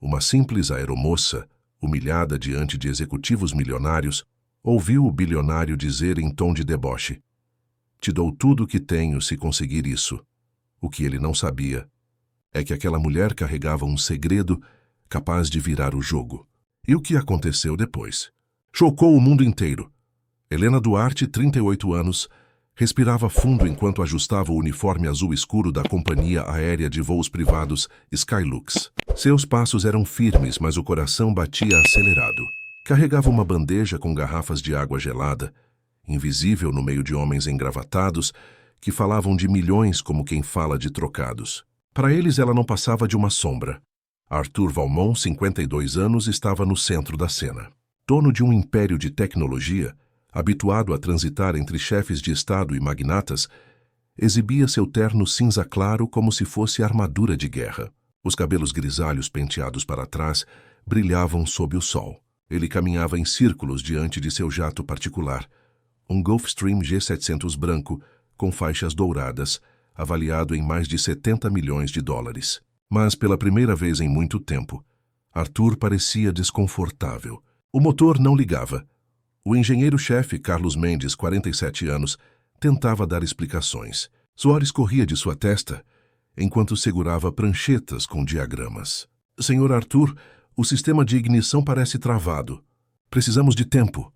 Uma simples aeromoça, humilhada diante de executivos milionários, ouviu o bilionário dizer em tom de deboche: "Te dou tudo o que tenho se conseguir isso." O que ele não sabia é que aquela mulher carregava um segredo capaz de virar o jogo. E o que aconteceu depois? Chocou o mundo inteiro. Helena Duarte, 38 anos, respirava fundo enquanto ajustava o uniforme azul escuro da companhia aérea de voos privados Skylux. Seus passos eram firmes, mas o coração batia acelerado. Carregava uma bandeja com garrafas de água gelada, invisível no meio de homens engravatados que falavam de milhões como quem fala de trocados. Para eles, ela não passava de uma sombra. Arthur Valmont, 52 anos, estava no centro da cena. Dono de um império de tecnologia, habituado a transitar entre chefes de Estado e magnatas, exibia seu terno cinza claro como se fosse armadura de guerra. Os cabelos grisalhos penteados para trás brilhavam sob o sol. Ele caminhava em círculos diante de seu jato particular, um Gulfstream G700 branco com faixas douradas, avaliado em mais de 70 milhões de dólares. Mas, pela primeira vez em muito tempo, Arthur parecia desconfortável. O motor não ligava. O engenheiro-chefe, Carlos Mendes, 47 anos, tentava dar explicações. Suor escorria de sua testa, enquanto segurava pranchetas com diagramas. "Senhor Arthur, o sistema de ignição parece travado. Precisamos de tempo."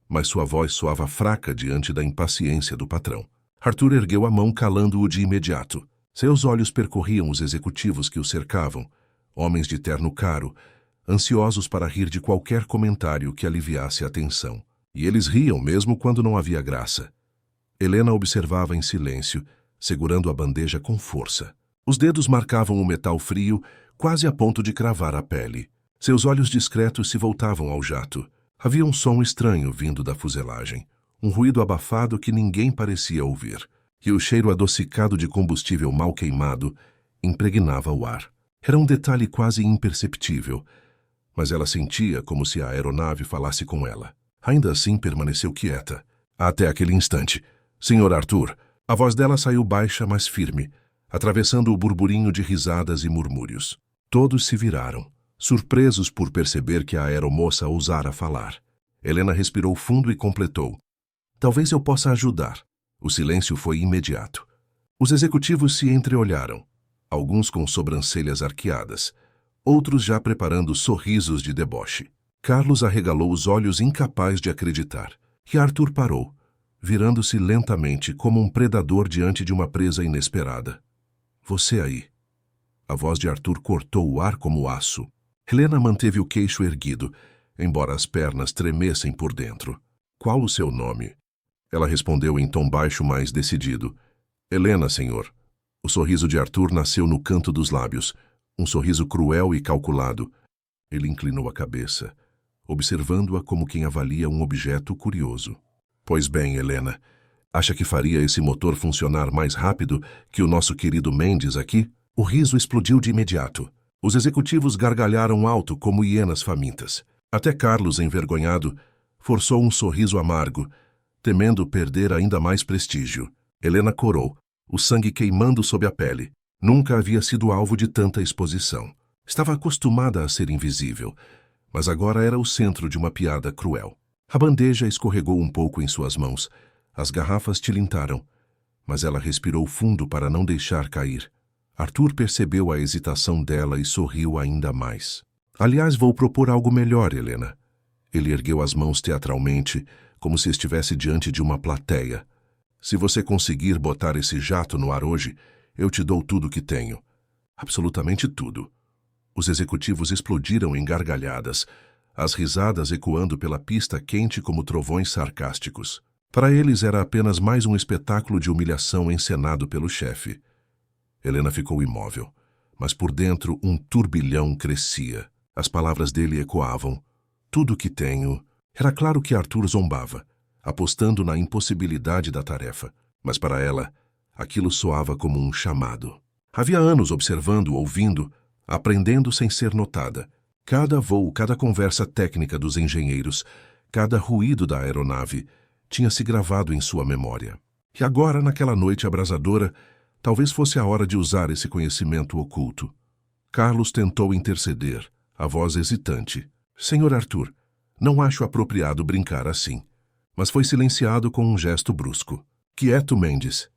Mas sua voz soava fraca diante da impaciência do patrão. Arthur ergueu a mão, calando-o de imediato. Seus olhos percorriam os executivos que o cercavam, homens de terno caro, ansiosos para rir de qualquer comentário que aliviasse a tensão. E eles riam mesmo quando não havia graça. Helena observava em silêncio, segurando a bandeja com força. Os dedos marcavam o metal frio, quase a ponto de cravar a pele. Seus olhos discretos se voltavam ao jato. Havia um som estranho vindo da fuselagem, um ruído abafado que ninguém parecia ouvir, e o cheiro adocicado de combustível mal queimado impregnava o ar. Era um detalhe quase imperceptível, mas ela sentia como se a aeronave falasse com ela. Ainda assim, permaneceu quieta. Até aquele instante. "Senhor Arthur." A voz dela saiu baixa, mas firme, atravessando o burburinho de risadas e murmúrios. Todos se viraram, surpresos por perceber que a aeromoça ousara falar. Helena respirou fundo e completou: "Talvez eu possa ajudar." O silêncio foi imediato. Os executivos se entreolharam, alguns com sobrancelhas arqueadas, outros já preparando sorrisos de deboche. Carlos arregalou os olhos, incapaz de acreditar. E Arthur parou, virando-se lentamente como um predador diante de uma presa inesperada. "Você aí." A voz de Arthur cortou o ar como aço. Helena manteve o queixo erguido, embora as pernas tremessem por dentro. "Qual o seu nome?" Ela respondeu em tom baixo, mas decidido. "Helena, senhor." O sorriso de Arthur nasceu no canto dos lábios, um sorriso cruel e calculado. Ele inclinou a cabeça, observando-a como quem avalia um objeto curioso. "Pois bem, Helena, acha que faria esse motor funcionar mais rápido que o nosso querido Mendes aqui?" O riso explodiu de imediato. Os executivos gargalharam alto como hienas famintas. Até Carlos, envergonhado, forçou um sorriso amargo, temendo perder ainda mais prestígio. Helena corou, o sangue queimando sob a pele. Nunca havia sido alvo de tanta exposição. Estava acostumada a ser invisível, mas agora era o centro de uma piada cruel. A bandeja escorregou um pouco em suas mãos. As garrafas tilintaram, mas ela respirou fundo para não deixar cair. Arthur percebeu a hesitação dela e sorriu ainda mais. "Aliás, vou propor algo melhor, Helena." Ele ergueu as mãos teatralmente, como se estivesse diante de uma plateia. "Se você conseguir botar esse jato no ar hoje, eu te dou tudo o que tenho." Absolutamente tudo. Os executivos explodiram em gargalhadas, as risadas ecoando pela pista quente como trovões sarcásticos. Para eles era apenas mais um espetáculo de humilhação encenado pelo chefe. Helena ficou imóvel, mas por dentro um turbilhão crescia. As palavras dele ecoavam. "Tudo o que tenho." Era claro que Arthur zombava, apostando na impossibilidade da tarefa, mas para ela, aquilo soava como um chamado. Havia anos observando, ouvindo, aprendendo sem ser notada. Cada voo, cada conversa técnica dos engenheiros, cada ruído da aeronave tinha se gravado em sua memória. E agora, naquela noite abrasadora, talvez fosse a hora de usar esse conhecimento oculto. Carlos tentou interceder, a voz hesitante. Senhor Arthur, não acho apropriado brincar assim. Mas foi silenciado com um gesto brusco. Quieto, Mendes.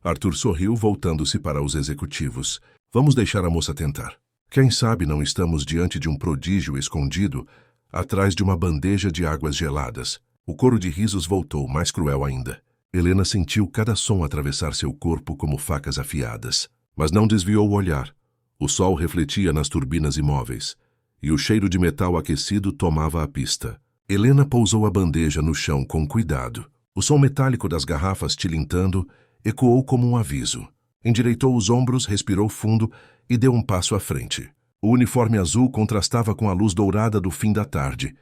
Arthur sorriu, voltando-se para os executivos. Vamos deixar a moça tentar. Quem sabe não estamos diante de um prodígio escondido atrás de uma bandeja de águas geladas. O coro de risos voltou, mais cruel ainda. Helena sentiu cada som atravessar seu corpo como facas afiadas, mas não desviou o olhar. O sol refletia nas turbinas imóveis, e o cheiro de metal aquecido tomava a pista. Helena pousou a bandeja no chão com cuidado. O som metálico das garrafas tilintando ecoou como um aviso. Endireitou os ombros, respirou fundo e deu um passo à frente. O uniforme azul contrastava com a luz dourada do fim da tarde,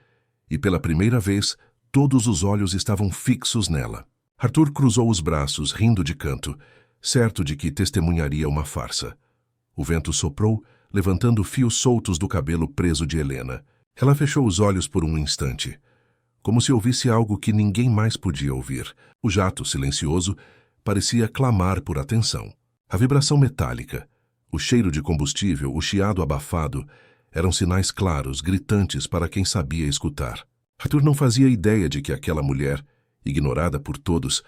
e pela primeira vez, todos os olhos estavam fixos nela. Arthur cruzou os braços, rindo de canto, certo de que testemunharia uma farsa. O vento soprou, levantando fios soltos do cabelo preso de Helena. Ela fechou os olhos por um instante, como se ouvisse algo que ninguém mais podia ouvir. O jato, silencioso, parecia clamar por atenção. A vibração metálica, o cheiro de combustível, o chiado abafado, eram sinais claros, gritantes para quem sabia escutar. Arthur não fazia ideia de que aquela mulher, ignorada por todos,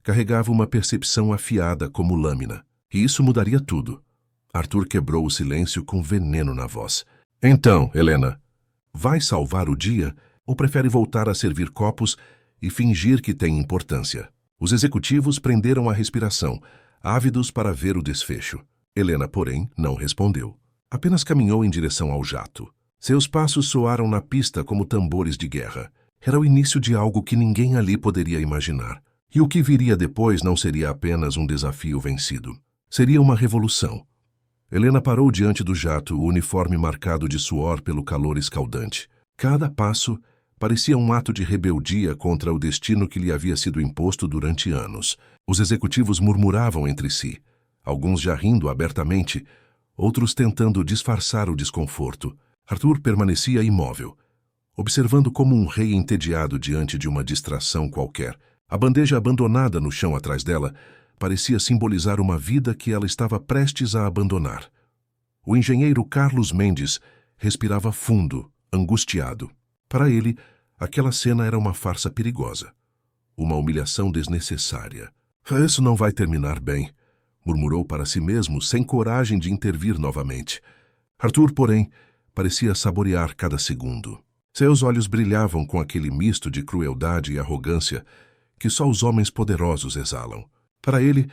carregava uma percepção afiada como lâmina. E isso mudaria tudo. Arthur quebrou o silêncio com veneno na voz. Então, Helena, vai salvar o dia ou prefere voltar a servir copos e fingir que tem importância? Os executivos prenderam a respiração, ávidos para ver o desfecho. Helena, porém, não respondeu. Apenas caminhou em direção ao jato. Seus passos soaram na pista como tambores de guerra. Era o início de algo que ninguém ali poderia imaginar. E o que viria depois não seria apenas um desafio vencido. Seria uma revolução. Helena parou diante do jato, o uniforme marcado de suor pelo calor escaldante. Cada passo parecia um ato de rebeldia contra o destino que lhe havia sido imposto durante anos. Os executivos murmuravam entre si, alguns já rindo abertamente, outros tentando disfarçar o desconforto. Arthur permanecia imóvel, observando como um rei entediado diante de uma distração qualquer. A bandeja abandonada no chão atrás dela parecia simbolizar uma vida que ela estava prestes a abandonar. O engenheiro Carlos Mendes respirava fundo, angustiado. Para ele, aquela cena era uma farsa perigosa, uma humilhação desnecessária. Isso não vai terminar bem, murmurou para si mesmo, sem coragem de intervir novamente. Arthur, porém, parecia saborear cada segundo. Seus olhos brilhavam com aquele misto de crueldade e arrogância que só os homens poderosos exalam. Para ele,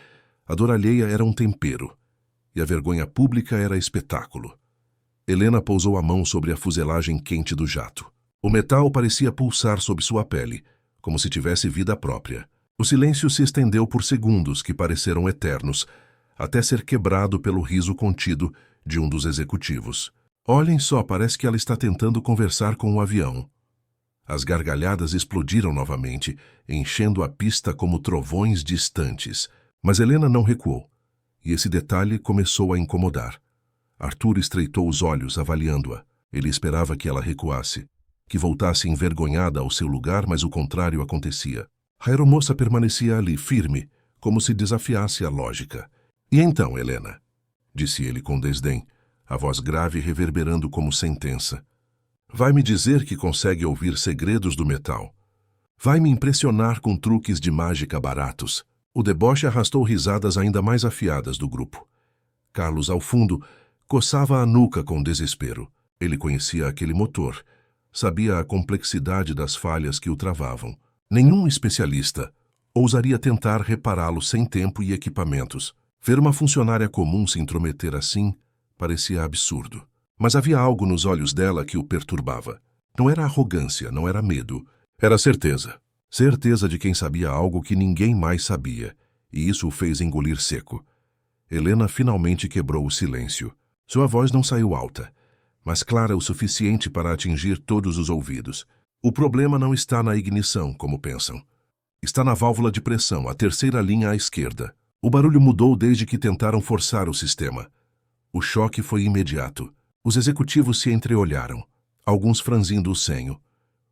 a dor alheia era um tempero, e a vergonha pública era espetáculo. Helena pousou a mão sobre a fuselagem quente do jato. O metal parecia pulsar sob sua pele, como se tivesse vida própria. O silêncio se estendeu por segundos que pareceram eternos, até ser quebrado pelo riso contido de um dos executivos. Olhem só, parece que ela está tentando conversar com o avião. As gargalhadas explodiram novamente, enchendo a pista como trovões distantes. Mas Helena não recuou, e esse detalhe começou a incomodar. Arthur estreitou os olhos, avaliando-a. Ele esperava que ela recuasse, que voltasse envergonhada ao seu lugar, mas o contrário acontecia. A aeromoça permanecia ali, firme, como se desafiasse a lógica. E então, Helena? Disse ele com desdém, a voz grave reverberando como sentença. Vai me dizer que consegue ouvir segredos do metal. Vai me impressionar com truques de mágica baratos. O deboche arrastou risadas ainda mais afiadas do grupo. Carlos, ao fundo, coçava a nuca com desespero. Ele conhecia aquele motor, sabia a complexidade das falhas que o travavam. Nenhum especialista ousaria tentar repará-lo sem tempo e equipamentos. Ver uma funcionária comum se intrometer assim parecia absurdo. Mas havia algo nos olhos dela que o perturbava. Não era arrogância, não era medo. Era certeza. Certeza de quem sabia algo que ninguém mais sabia, e isso o fez engolir seco. Helena finalmente quebrou o silêncio. Sua voz não saiu alta, mas clara o suficiente para atingir todos os ouvidos. O problema não está na ignição, como pensam. Está na válvula de pressão, a terceira linha à esquerda. O barulho mudou desde que tentaram forçar o sistema. O choque foi imediato. Os executivos se entreolharam, alguns franzindo o senho,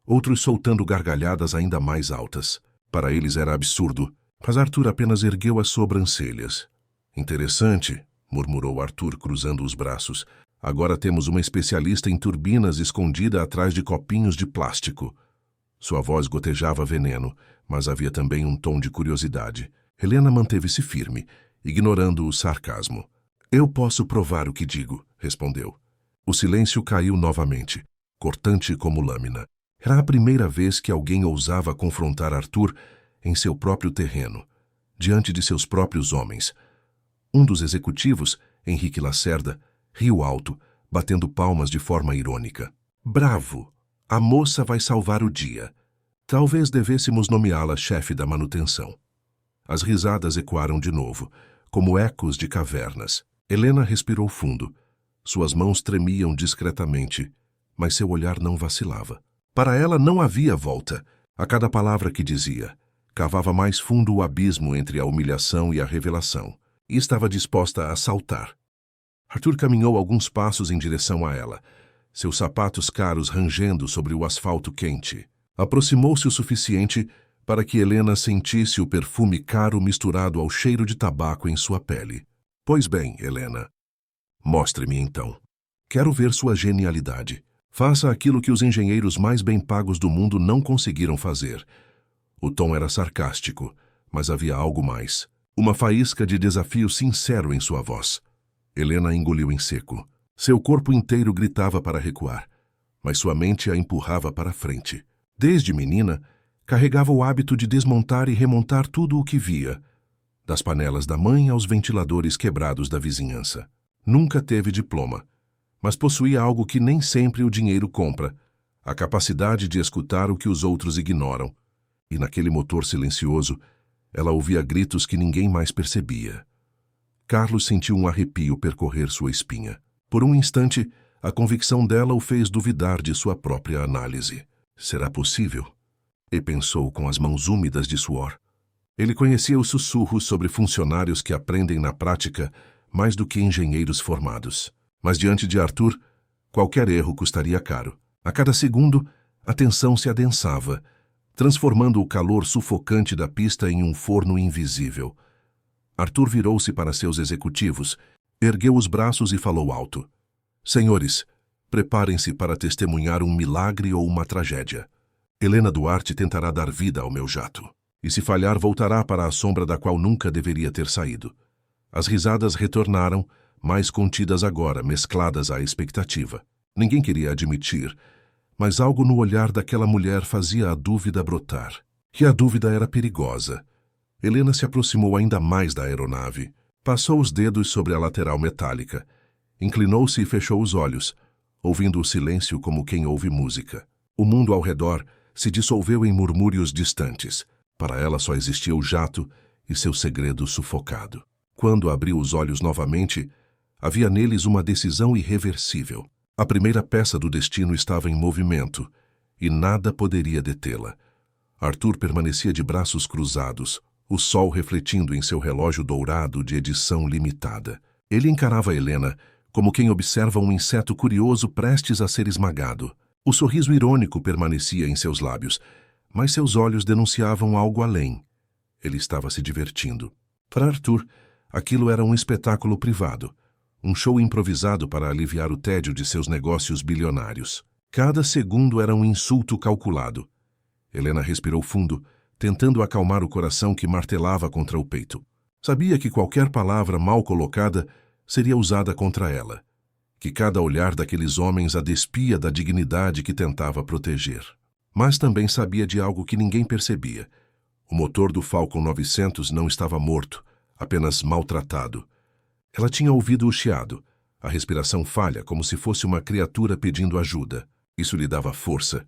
outros soltando gargalhadas ainda mais altas. Para eles era absurdo, mas Arthur apenas ergueu as sobrancelhas. Interessante, murmurou Arthur cruzando os braços. Agora temos uma especialista em turbinas escondida atrás de copinhos de plástico. Sua voz gotejava veneno, mas havia também um tom de curiosidade. Helena manteve-se firme, ignorando o sarcasmo. Eu posso provar o que digo, respondeu. O silêncio caiu novamente, cortante como lâmina. Era a primeira vez que alguém ousava confrontar Arthur em seu próprio terreno, diante de seus próprios homens. Um dos executivos, Henrique Lacerda, riu alto, batendo palmas de forma irônica. Bravo! A moça vai salvar o dia. Talvez devêssemos nomeá-la chefe da manutenção. As risadas ecoaram de novo, como ecos de cavernas. Helena respirou fundo. Suas mãos tremiam discretamente, mas seu olhar não vacilava. Para ela não havia volta. A cada palavra que dizia, cavava mais fundo o abismo entre a humilhação e a revelação, e estava disposta a saltar. Arthur caminhou alguns passos em direção a ela, seus sapatos caros rangendo sobre o asfalto quente. Aproximou-se o suficiente para que Helena sentisse o perfume caro misturado ao cheiro de tabaco em sua pele. Pois bem, Helena, mostre-me então. Quero ver sua genialidade. Faça aquilo que os engenheiros mais bem pagos do mundo não conseguiram fazer. O tom era sarcástico, mas havia algo mais. Uma faísca de desafio sincero em sua voz. Helena engoliu em seco. Seu corpo inteiro gritava para recuar, mas sua mente a empurrava para frente. Desde menina, carregava o hábito de desmontar e remontar tudo o que via, das panelas da mãe aos ventiladores quebrados da vizinhança. Nunca teve diploma, mas possuía algo que nem sempre o dinheiro compra, a capacidade de escutar o que os outros ignoram. E naquele motor silencioso, ela ouvia gritos que ninguém mais percebia. Carlos sentiu um arrepio percorrer sua espinha. Por um instante, a convicção dela o fez duvidar de sua própria análise. Será possível? E pensou com as mãos úmidas de suor. Ele conhecia os sussurros sobre funcionários que aprendem na prática mais do que engenheiros formados. Mas diante de Arthur, qualquer erro custaria caro. A cada segundo, a tensão se adensava, transformando o calor sufocante da pista em um forno invisível. Arthur virou-se para seus executivos, ergueu os braços e falou alto. Senhores, preparem-se para testemunhar um milagre ou uma tragédia. Helena Duarte tentará dar vida ao meu jato. E se falhar, voltará para a sombra da qual nunca deveria ter saído. As risadas retornaram, mais contidas agora, mescladas à expectativa. Ninguém queria admitir, mas algo no olhar daquela mulher fazia a dúvida brotar. E a dúvida era perigosa. Helena se aproximou ainda mais da aeronave, passou os dedos sobre a lateral metálica, inclinou-se e fechou os olhos, ouvindo o silêncio como quem ouve música. O mundo ao redor se dissolveu em murmúrios distantes. Para ela só existia o jato e seu segredo sufocado. Quando abriu os olhos novamente, havia neles uma decisão irreversível. A primeira peça do destino estava em movimento, e nada poderia detê-la. Arthur permanecia de braços cruzados, o sol refletindo em seu relógio dourado de edição limitada. Ele encarava Helena como quem observa um inseto curioso prestes a ser esmagado. O sorriso irônico permanecia em seus lábios, mas seus olhos denunciavam algo além. Ele estava se divertindo. Para Arthur, aquilo era um espetáculo privado, um show improvisado para aliviar o tédio de seus negócios bilionários. Cada segundo era um insulto calculado. Helena respirou fundo, tentando acalmar o coração que martelava contra o peito. Sabia que qualquer palavra mal colocada seria usada contra ela, que cada olhar daqueles homens a despia da dignidade que tentava proteger. Mas também sabia de algo que ninguém percebia. O motor do Falcon 900 não estava morto, apenas maltratado. Ela tinha ouvido o chiado, a respiração falha, como se fosse uma criatura pedindo ajuda. Isso lhe dava força.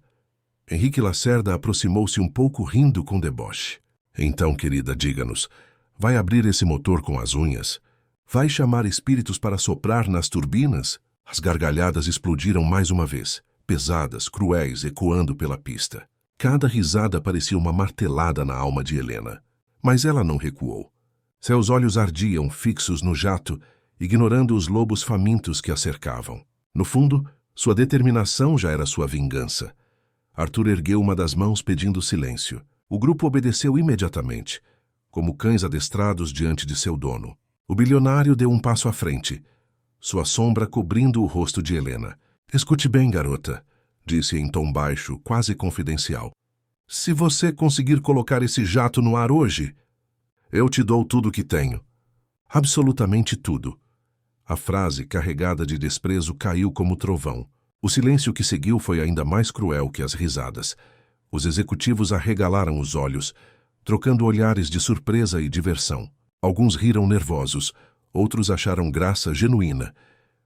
Henrique Lacerda aproximou-se um pouco, rindo com deboche. Então, querida, diga-nos, vai abrir esse motor com as unhas? Vai chamar espíritos para soprar nas turbinas? As gargalhadas explodiram mais uma vez, pesadas, cruéis, ecoando pela pista. Cada risada parecia uma martelada na alma de Helena. Mas ela não recuou. Seus olhos ardiam, fixos no jato, ignorando os lobos famintos que a cercavam. No fundo, sua determinação já era sua vingança. Arthur ergueu uma das mãos pedindo silêncio. O grupo obedeceu imediatamente, como cães adestrados diante de seu dono. O bilionário deu um passo à frente. sua sombra cobrindo o rosto de Helena. Escute bem, garota, disse em tom baixo, quase confidencial. Se você conseguir colocar esse jato no ar hoje, eu te dou tudo o que tenho. Absolutamente tudo. A frase, carregada de desprezo, caiu como trovão. O silêncio que seguiu foi ainda mais cruel que as risadas. Os executivos arregalaram os olhos, trocando olhares de surpresa e diversão. Alguns riram nervosos, outros acharam graça genuína,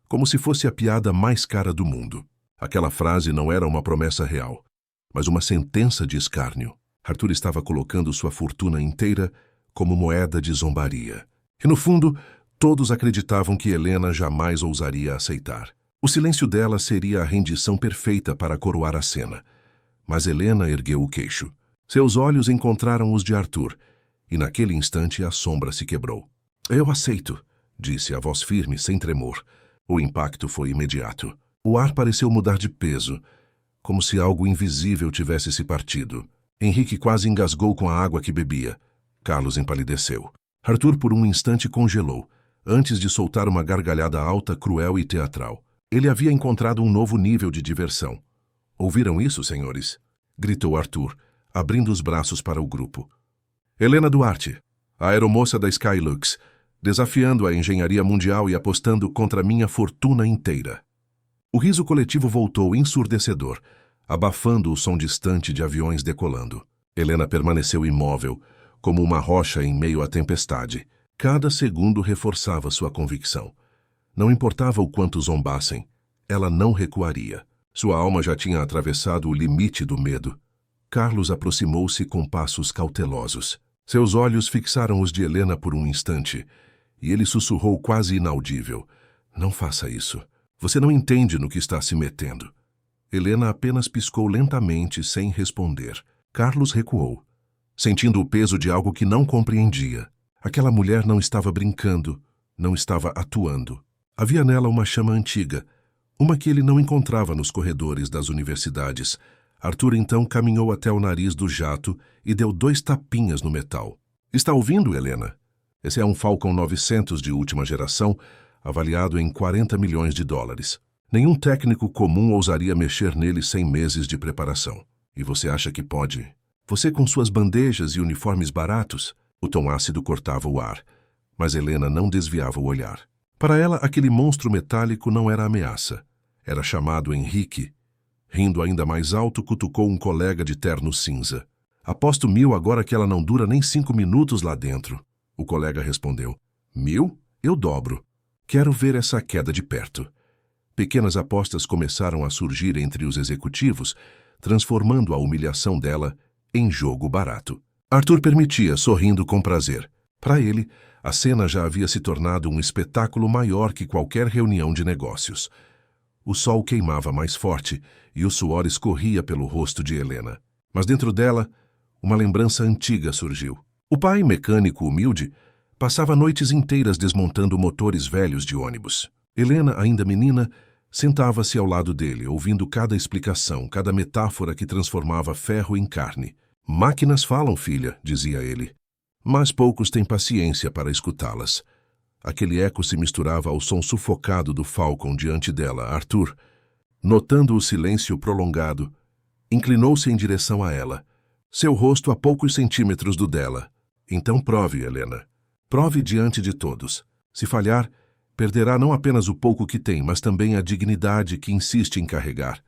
como se fosse a piada mais cara do mundo. Aquela frase não era uma promessa real, mas uma sentença de escárnio. Arthur estava colocando sua fortuna inteira como moeda de zombaria. E, no fundo, todos acreditavam que Helena jamais ousaria aceitar. O silêncio dela seria a rendição perfeita para coroar a cena. Mas Helena ergueu o queixo. Seus olhos encontraram os de Arthur, e naquele instante a sombra se quebrou. Eu aceito, disse a voz firme, sem tremor. O impacto foi imediato. O ar pareceu mudar de peso, como se algo invisível tivesse se partido. Henrique quase engasgou com a água que bebia. Carlos empalideceu. Arthur por um instante congelou, antes de soltar uma gargalhada alta, cruel e teatral. Ele havia encontrado um novo nível de diversão. Ouviram isso, senhores? Gritou Arthur, abrindo os braços para o grupo. Helena Duarte, a aeromoça da Skylux, desafiando a engenharia mundial e apostando contra minha fortuna inteira. O riso coletivo voltou ensurdecedor, abafando o som distante de aviões decolando. Helena permaneceu imóvel, como uma rocha em meio à tempestade. Cada segundo reforçava sua convicção. Não importava o quanto zombassem, ela não recuaria. Sua alma já tinha atravessado o limite do medo. Carlos aproximou-se com passos cautelosos. Seus olhos fixaram os de Helena por um instante, e ele sussurrou quase inaudível. Não faça isso. Você não entende no que está se metendo. Helena apenas piscou lentamente, sem responder. Carlos recuou, sentindo o peso de algo que não compreendia. Aquela mulher não estava brincando, não estava atuando. Havia nela uma chama antiga, uma que ele não encontrava nos corredores das universidades. Arthur então caminhou até o nariz do jato e deu 2 tapinhas no metal. Está ouvindo, Helena? Esse é um Falcon 900 de última geração, avaliado em 40 milhões de dólares. Nenhum técnico comum ousaria mexer nele sem meses de preparação. E você acha que pode? Você com suas bandejas e uniformes baratos? O tom ácido cortava o ar, mas Helena não desviava o olhar. Para ela, aquele monstro metálico não era ameaça. Era chamado Henrique. Rindo ainda mais alto, cutucou um colega de terno cinza. Aposto 1000 agora que ela não dura nem 5 minutos lá dentro. O colega respondeu. 1000? Eu dobro. Quero ver essa queda de perto. Pequenas apostas começaram a surgir entre os executivos, transformando a humilhação dela em jogo barato. Arthur permitia, sorrindo com prazer. Para ele, a cena já havia se tornado um espetáculo maior que qualquer reunião de negócios. O sol queimava mais forte e o suor escorria pelo rosto de Helena. Mas dentro dela, uma lembrança antiga surgiu. O pai, mecânico humilde, passava noites inteiras desmontando motores velhos de ônibus. Helena, ainda menina, sentava-se ao lado dele, ouvindo cada explicação, cada metáfora que transformava ferro em carne. Máquinas falam, filha, dizia ele, mas poucos têm paciência para escutá-las. Aquele eco se misturava ao som sufocado do Falcon diante dela. Arthur, notando o silêncio prolongado, inclinou-se em direção a ela, seu rosto a poucos centímetros do dela. Então prove, Helena. Prove diante de todos. Se falhar, perderá não apenas o pouco que tem, mas também a dignidade que insiste em carregar.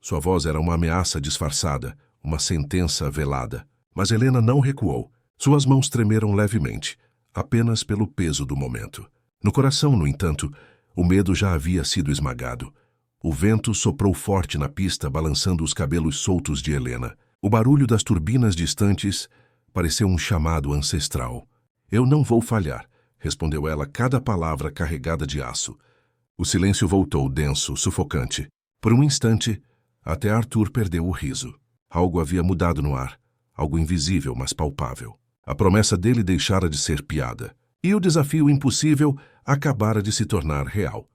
Sua voz era uma ameaça disfarçada, uma sentença velada. Mas Helena não recuou. Suas mãos tremeram levemente, apenas pelo peso do momento. No coração, no entanto, o medo já havia sido esmagado. O vento soprou forte na pista, balançando os cabelos soltos de Helena. O barulho das turbinas distantes pareceu um chamado ancestral. Eu não vou falhar, respondeu ela, cada palavra carregada de aço. O silêncio voltou, denso, sufocante. Por um instante, até Arthur perdeu o riso. Algo havia mudado no ar, algo invisível, mas palpável. A promessa dele deixara de ser piada, e o desafio impossível acabara de se tornar real.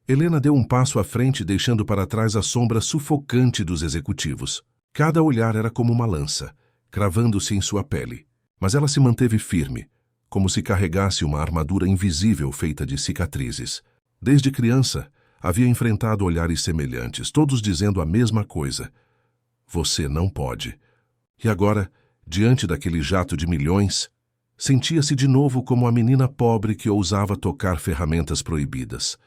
Helena deu um passo à frente, deixando para trás a sombra sufocante dos executivos. Cada olhar era como uma lança, cravando-se em sua pele. Mas ela se manteve firme, como se carregasse uma armadura invisível feita de cicatrizes. Desde criança, havia enfrentado olhares semelhantes, todos dizendo a mesma coisa. Você não pode. E agora, diante daquele jato de milhões, sentia-se de novo como a menina pobre que ousava tocar ferramentas proibidas.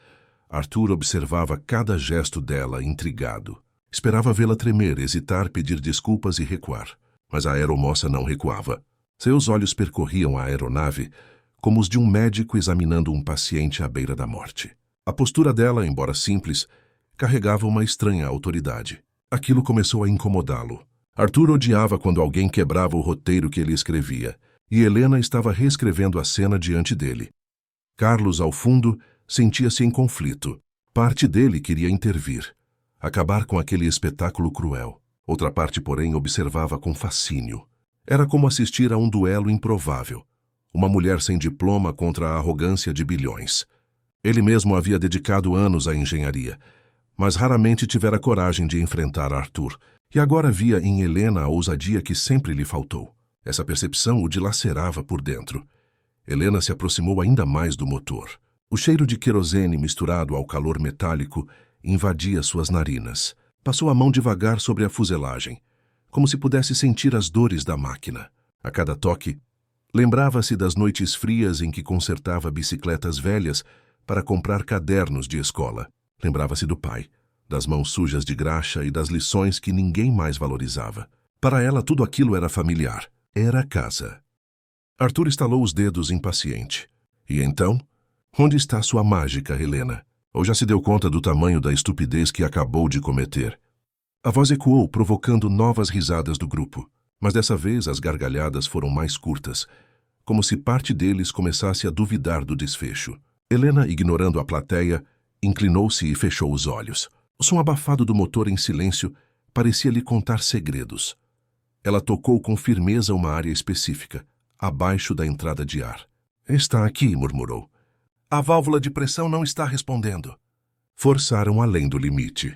Arthur observava cada gesto dela, intrigado. Esperava vê-la tremer, hesitar, pedir desculpas e recuar. Mas a aeromoça não recuava. Seus olhos percorriam a aeronave como os de um médico examinando um paciente à beira da morte. A postura dela, embora simples, carregava uma estranha autoridade. Aquilo começou a incomodá-lo. Arthur odiava quando alguém quebrava o roteiro que ele escrevia, e Helena estava reescrevendo a cena diante dele. Carlos, ao fundo, sentia-se em conflito. Parte dele queria intervir, acabar com aquele espetáculo cruel. Outra parte, porém, observava com fascínio. Era como assistir a um duelo improvável. Uma mulher sem diploma contra a arrogância de bilhões. Ele mesmo havia dedicado anos à engenharia, mas raramente tivera coragem de enfrentar Arthur, e agora via em Helena a ousadia que sempre lhe faltou. Essa percepção o dilacerava por dentro. Helena se aproximou ainda mais do motor. O cheiro de querosene misturado ao calor metálico invadia suas narinas. Passou a mão devagar sobre a fuselagem, como se pudesse sentir as dores da máquina. A cada toque, lembrava-se das noites frias em que consertava bicicletas velhas para comprar cadernos de escola. Lembrava-se do pai, das mãos sujas de graxa e das lições que ninguém mais valorizava. Para ela, tudo aquilo era familiar. Era casa. Arthur estalou os dedos impaciente. E então? Onde está sua mágica, Helena? Ou já se deu conta do tamanho da estupidez que acabou de cometer? A voz ecoou, provocando novas risadas do grupo. Mas dessa vez as gargalhadas foram mais curtas, como se parte deles começasse a duvidar do desfecho. Helena, ignorando a plateia, inclinou-se e fechou os olhos. O som abafado do motor em silêncio parecia lhe contar segredos. Ela tocou com firmeza uma área específica, abaixo da entrada de ar. Está aqui, murmurou. A válvula de pressão não está respondendo. Forçaram além do limite.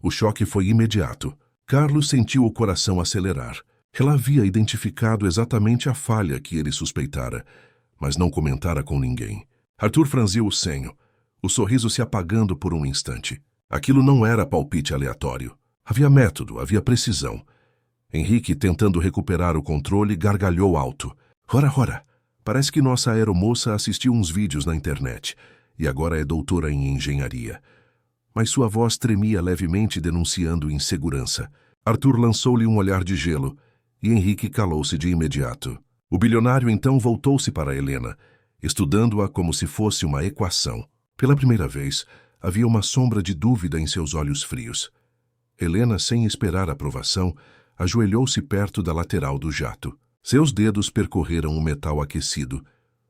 O choque foi imediato. Carlos sentiu o coração acelerar. Ela havia identificado exatamente a falha que ele suspeitara, mas não comentara com ninguém. Arthur franziu o senho, o sorriso se apagando por um instante. Aquilo não era palpite aleatório. Havia método, havia precisão. Henrique, tentando recuperar o controle, gargalhou alto. Ora, parece que nossa aeromoça assistiu uns vídeos na internet e agora é doutora em engenharia. Mas sua voz tremia levemente, denunciando insegurança. Arthur lançou-lhe um olhar de gelo e Henrique calou-se de imediato. O bilionário então voltou-se para Helena, estudando-a como se fosse uma equação. Pela primeira vez, havia uma sombra de dúvida em seus olhos frios. Helena, sem esperar aprovação, ajoelhou-se perto da lateral do jato. Seus dedos percorreram o metal aquecido,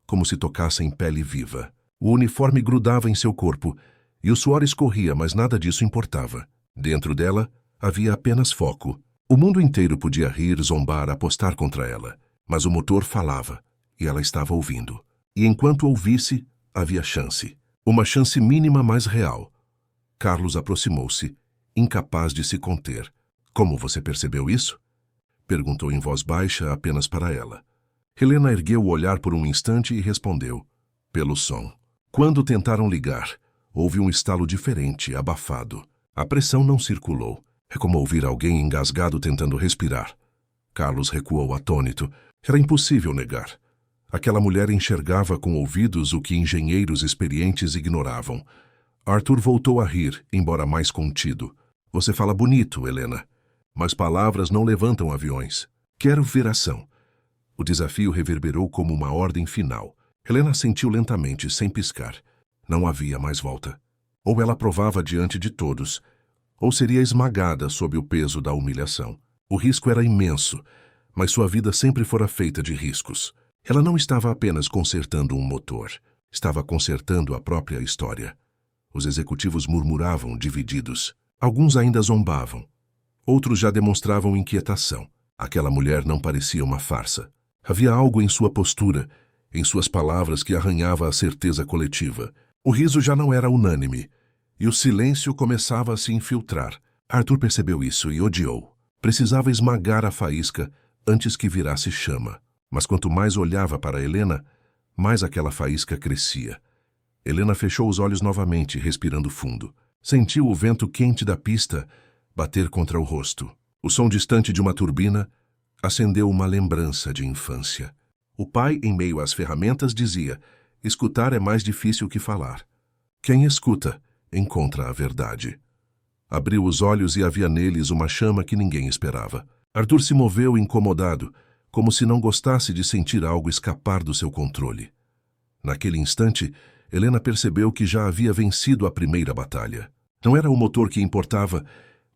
como se tocassem pele viva. O uniforme grudava em seu corpo, e o suor escorria, mas nada disso importava. Dentro dela, havia apenas foco. O mundo inteiro podia rir, zombar, apostar contra ela. Mas o motor falava, e ela estava ouvindo. E enquanto ouvisse, havia chance. Uma chance mínima, mas real. Carlos aproximou-se, incapaz de se conter. Como você percebeu isso? Perguntou em voz baixa apenas para ela. Helena ergueu o olhar por um instante e respondeu. Pelo som. Quando tentaram ligar, houve um estalo diferente, abafado. A pressão não circulou. É como ouvir alguém engasgado tentando respirar. Carlos recuou atônito. Era impossível negar. Aquela mulher enxergava com ouvidos o que engenheiros experientes ignoravam. Arthur voltou a rir, embora mais contido. Você fala bonito, Helena. Mas palavras não levantam aviões. Quero ver ação. O desafio reverberou como uma ordem final. Helena sentiu lentamente, sem piscar. Não havia mais volta. Ou ela provava diante de todos, ou seria esmagada sob o peso da humilhação. O risco era imenso, mas sua vida sempre fora feita de riscos. Ela não estava apenas consertando um motor, estava consertando a própria história. Os executivos murmuravam, divididos. Alguns ainda zombavam. Outros já demonstravam inquietação. Aquela mulher não parecia uma farsa. Havia algo em sua postura, em suas palavras que arranhava a certeza coletiva. O riso já não era unânime, e o silêncio começava a se infiltrar. Arthur percebeu isso e odiou. Precisava esmagar a faísca antes que virasse chama. Mas quanto mais olhava para Helena, mais aquela faísca crescia. Helena fechou os olhos novamente, respirando fundo. Sentiu o vento quente da pista bater contra o rosto. O som distante de uma turbina acendeu uma lembrança de infância. O pai, em meio às ferramentas, dizia: escutar é mais difícil que falar. Quem escuta, encontra a verdade. Abriu os olhos e havia neles uma chama que ninguém esperava. Arthur se moveu incomodado, como se não gostasse de sentir algo escapar do seu controle. Naquele instante, Helena percebeu que já havia vencido a primeira batalha. Não era o motor que importava,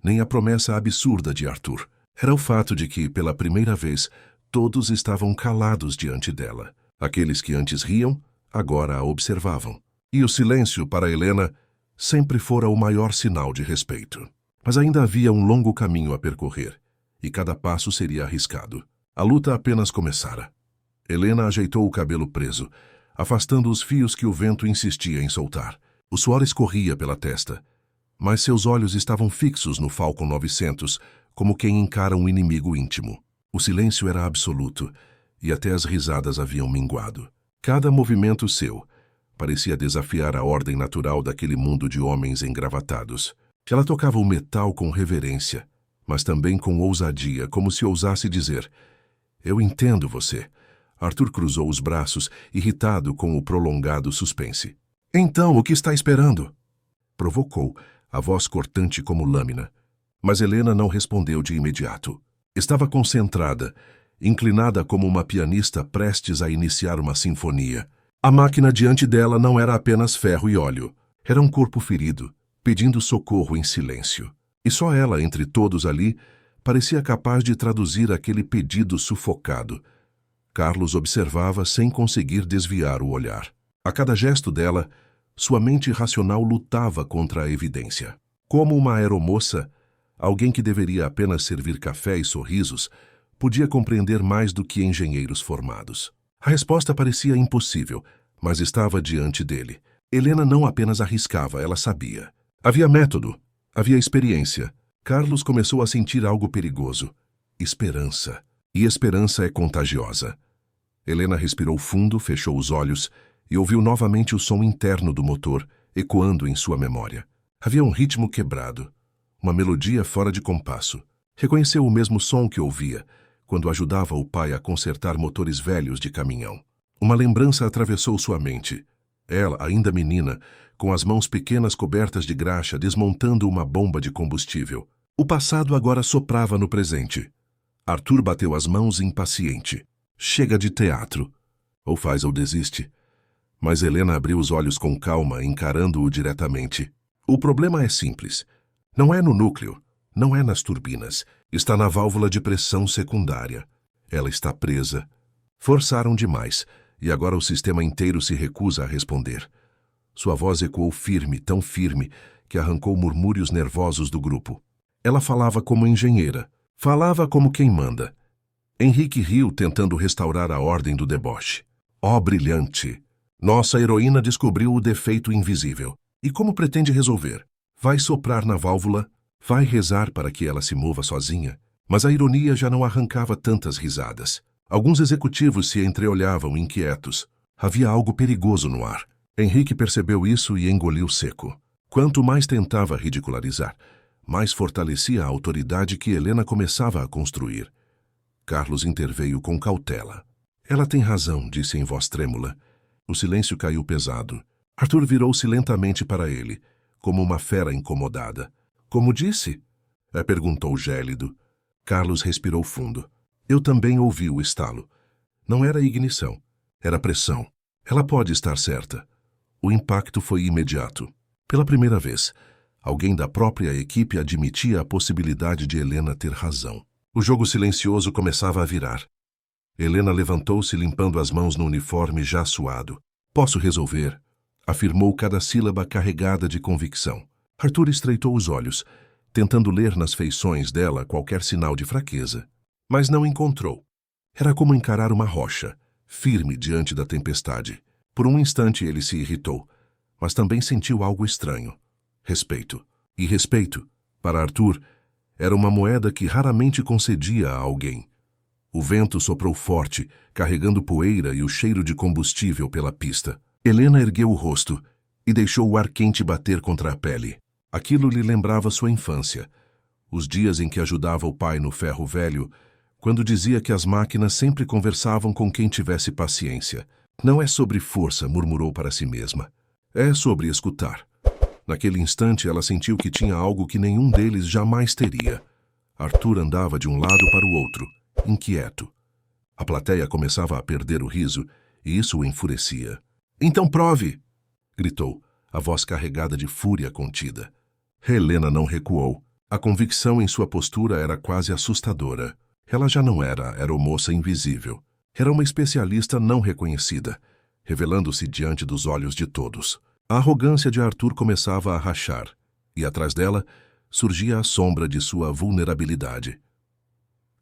nem a promessa absurda de Arthur. Era o fato de que, pela primeira vez, todos estavam calados diante dela. Aqueles que antes riam, agora a observavam. E o silêncio, para Helena, sempre fora o maior sinal de respeito. Mas ainda havia um longo caminho a percorrer, e cada passo seria arriscado. A luta apenas começara. Helena ajeitou o cabelo preso, afastando os fios que o vento insistia em soltar. O suor escorria pela testa, mas seus olhos estavam fixos no Falcon 900, como quem encara um inimigo íntimo. O silêncio era absoluto, e até as risadas haviam minguado. Cada movimento seu parecia desafiar a ordem natural daquele mundo de homens engravatados. Ela tocava o metal com reverência, mas também com ousadia, como se ousasse dizer: eu entendo você. Arthur cruzou os braços, irritado com o prolongado suspense. Então, o que está esperando? Provocou, a voz cortante como lâmina. Mas Helena não respondeu de imediato. Estava concentrada, inclinada como uma pianista prestes a iniciar uma sinfonia. A máquina diante dela não era apenas ferro e óleo. Era um corpo ferido, pedindo socorro em silêncio. E só ela, entre todos ali, parecia capaz de traduzir aquele pedido sufocado. Carlos observava sem conseguir desviar o olhar. A cada gesto dela, sua mente racional lutava contra a evidência. Como uma aeromoça, alguém que deveria apenas servir café e sorrisos, podia compreender mais do que engenheiros formados. A resposta parecia impossível, mas estava diante dele. Helena não apenas arriscava, ela sabia. Havia método, havia experiência. Carlos começou a sentir algo perigoso. Esperança. E esperança é contagiosa. Helena respirou fundo, fechou os olhos e ouviu novamente o som interno do motor, ecoando em sua memória. Havia um ritmo quebrado, uma melodia fora de compasso. Reconheceu o mesmo som que ouvia quando ajudava o pai a consertar motores velhos de caminhão. Uma lembrança atravessou sua mente. Ela, ainda menina, com as mãos pequenas cobertas de graxa, desmontando uma bomba de combustível. O passado agora soprava no presente. Arthur bateu as mãos impaciente. Chega de teatro. Ou faz ou desiste. Mas Helena abriu os olhos com calma, encarando-o diretamente. O problema é simples. Não é no núcleo, não é nas turbinas. Está na válvula de pressão secundária. Ela está presa. Forçaram demais, e agora o sistema inteiro se recusa a responder. Sua voz ecoou firme, tão firme, que arrancou murmúrios nervosos do grupo. Ela falava como engenheira. Falava como quem manda. Henrique riu, tentando restaurar a ordem do deboche. Oh, brilhante! Nossa heroína descobriu o defeito invisível. E como pretende resolver? Vai soprar na válvula? Vai rezar para que ela se mova sozinha? Mas a ironia já não arrancava tantas risadas. Alguns executivos se entreolhavam inquietos. Havia algo perigoso no ar. Henrique percebeu isso e engoliu seco. Quanto mais tentava ridicularizar, mais fortalecia a autoridade que Helena começava a construir. Carlos interveio com cautela. Ela tem razão, disse em voz trêmula. O silêncio caiu pesado. Arthur virou-se lentamente para ele, como uma fera incomodada. Como disse? Perguntou gélido. Carlos respirou fundo. Eu também ouvi o estalo. Não era ignição, era pressão. Ela pode estar certa. O impacto foi imediato. Pela primeira vez, alguém da própria equipe admitia a possibilidade de Helena ter razão. O jogo silencioso começava a virar. Helena levantou-se, limpando as mãos no uniforme já suado. Posso resolver, afirmou cada sílaba carregada de convicção. Arthur estreitou os olhos, tentando ler nas feições dela qualquer sinal de fraqueza. Mas não encontrou. Era como encarar uma rocha, firme diante da tempestade. Por um instante ele se irritou, mas também sentiu algo estranho. Respeito. E respeito, para Arthur, era uma moeda que raramente concedia a alguém. O vento soprou forte, carregando poeira e o cheiro de combustível pela pista. Helena ergueu o rosto, e deixou o ar quente bater contra a pele. Aquilo lhe lembrava sua infância, os dias em que ajudava o pai no ferro velho, quando dizia que as máquinas sempre conversavam com quem tivesse paciência. Não é sobre força, murmurou para si mesma. É sobre escutar. Naquele instante, ela sentiu que tinha algo que nenhum deles jamais teria. Arthur andava de um lado para o outro, inquieto. A plateia começava a perder o riso, e isso o enfurecia. Então prove! Gritou, a voz carregada de fúria contida. Helena não recuou. A convicção em sua postura era quase assustadora. Ela já não era aeromoça invisível. Era uma especialista não reconhecida, revelando-se diante dos olhos de todos. A arrogância de Arthur começava a rachar, e atrás dela surgia a sombra de sua vulnerabilidade.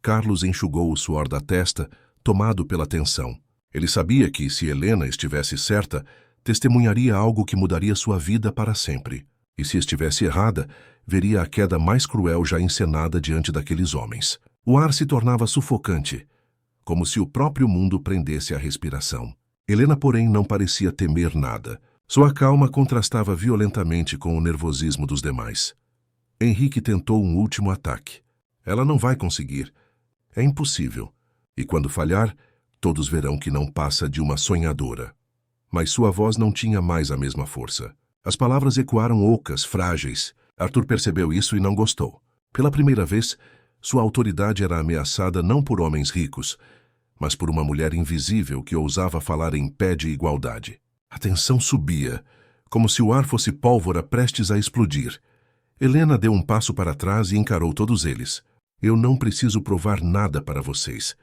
Carlos enxugou o suor da testa, tomado pela tensão. Ele sabia que, se Helena estivesse certa, testemunharia algo que mudaria sua vida para sempre. E se estivesse errada, veria a queda mais cruel já encenada diante daqueles homens. O ar se tornava sufocante, como se o próprio mundo prendesse a respiração. Helena, porém, não parecia temer nada. Sua calma contrastava violentamente com o nervosismo dos demais. Henrique tentou um último ataque. Ela não vai conseguir. É impossível. E quando falhar, todos verão que não passa de uma sonhadora. Mas sua voz não tinha mais a mesma força. As palavras ecoaram ocas, frágeis. Arthur percebeu isso e não gostou. Pela primeira vez, sua autoridade era ameaçada não por homens ricos, mas por uma mulher invisível que ousava falar em pé de igualdade. A tensão subia, como se o ar fosse pólvora prestes a explodir. Helena deu um passo para trás e encarou todos eles. Eu não preciso provar nada para vocês.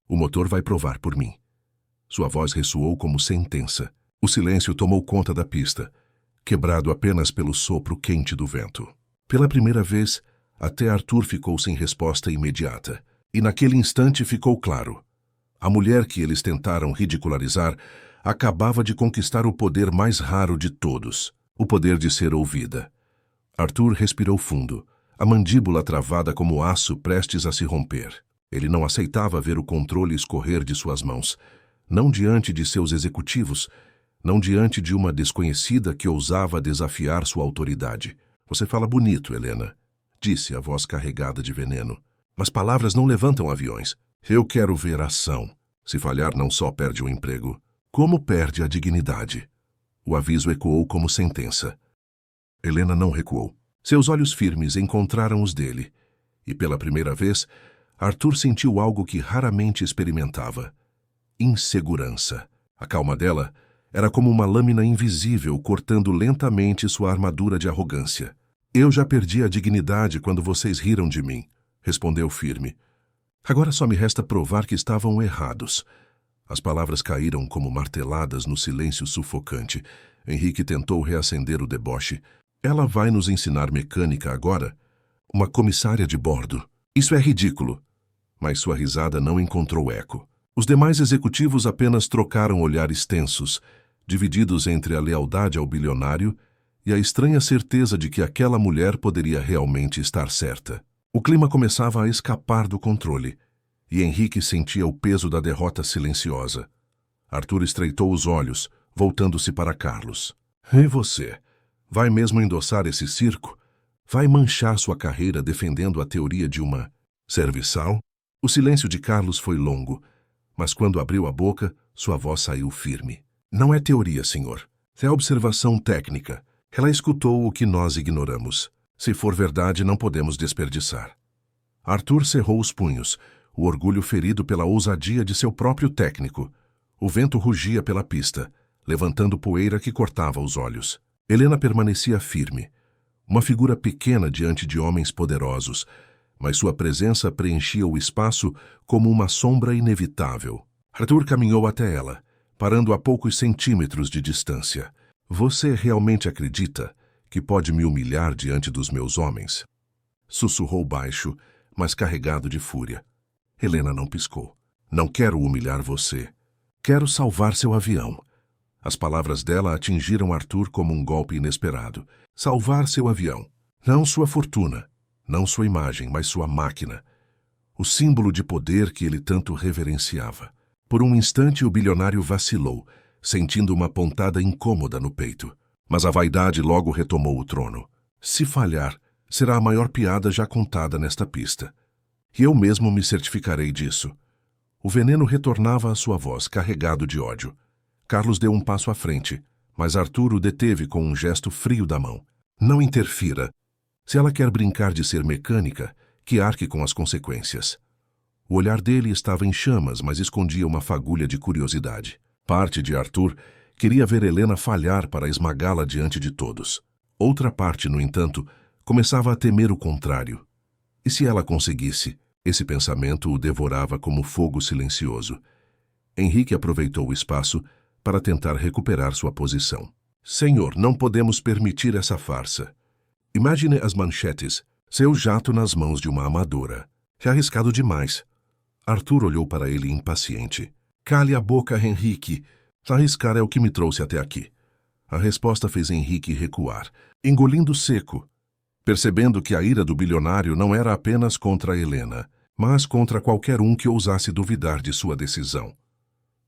O motor vai provar por mim. Sua voz ressoou como sentença. O silêncio tomou conta da pista, quebrado apenas pelo sopro quente do vento. Pela primeira vez, até Arthur ficou sem resposta imediata. E naquele instante ficou claro. A mulher que eles tentaram ridicularizar acabava de conquistar o poder mais raro de todos, o poder de ser ouvida. Arthur respirou fundo, a mandíbula travada como aço prestes a se romper. Ele não aceitava ver o controle escorrer de suas mãos, não diante de seus executivos, não diante de uma desconhecida que ousava desafiar sua autoridade. Você fala bonito, Helena, disse a voz carregada de veneno. Mas palavras não levantam aviões. Eu quero ver ação. Se falhar, não só perde o emprego, como perde a dignidade. O aviso ecoou como sentença. Helena não recuou. Seus olhos firmes encontraram os dele, e pela primeira vez, Arthur sentiu algo que raramente experimentava. Insegurança. A calma dela era como uma lâmina invisível cortando lentamente sua armadura de arrogância. Eu já perdi a dignidade quando vocês riram de mim, respondeu firme. Agora só me resta provar que estavam errados. As palavras caíram como marteladas no silêncio sufocante. Henrique tentou reacender o deboche. Ela vai nos ensinar mecânica agora? Uma comissária de bordo. Isso é ridículo. Mas sua risada não encontrou eco. Os demais executivos apenas trocaram olhares tensos, divididos entre a lealdade ao bilionário e a estranha certeza de que aquela mulher poderia realmente estar certa. O clima começava a escapar do controle, e Henrique sentia o peso da derrota silenciosa. Arthur estreitou os olhos, voltando-se para Carlos. E você? Vai mesmo endossar esse circo? Vai manchar sua carreira defendendo a teoria de uma serviçal? O silêncio de Carlos foi longo, mas quando abriu a boca, sua voz saiu firme. Não é teoria, senhor. É observação técnica. Ela escutou o que nós ignoramos. Se for verdade, não podemos desperdiçar. Arthur cerrou os punhos, o orgulho ferido pela ousadia de seu próprio técnico. O vento rugia pela pista, levantando poeira que cortava os olhos. Helena permanecia firme, uma figura pequena diante de homens poderosos, mas sua presença preenchia o espaço como uma sombra inevitável. Arthur caminhou até ela, parando a poucos centímetros de distância. Você realmente acredita que pode me humilhar diante dos meus homens? Sussurrou baixo, mas carregado de fúria. Helena não piscou. Não quero humilhar você. Quero salvar seu avião. As palavras dela atingiram Arthur como um golpe inesperado. Salvar seu avião. Não sua fortuna. Não sua imagem, mas sua máquina. O símbolo de poder que ele tanto reverenciava. Por um instante o bilionário vacilou, sentindo uma pontada incômoda no peito. Mas a vaidade logo retomou o trono. Se falhar, será a maior piada já contada nesta pista. E eu mesmo me certificarei disso. O veneno retornava à sua voz, carregado de ódio. Carlos deu um passo à frente, mas Arthur o deteve com um gesto frio da mão. Não interfira. Se ela quer brincar de ser mecânica, que arque com as consequências. O olhar dele estava em chamas, mas escondia uma fagulha de curiosidade. Parte de Arthur queria ver Helena falhar para esmagá-la diante de todos. Outra parte, no entanto, começava a temer o contrário. E se ela conseguisse? Esse pensamento o devorava como fogo silencioso. Henrique aproveitou o espaço para tentar recuperar sua posição. Senhor, não podemos permitir essa farsa. Imagine as manchetes, seu jato nas mãos de uma amadora. É arriscado demais. Arthur olhou para ele impaciente. Cale a boca, Henrique. Arriscar é o que me trouxe até aqui. A resposta fez Henrique recuar, engolindo seco, percebendo que a ira do bilionário não era apenas contra Helena, mas contra qualquer um que ousasse duvidar de sua decisão.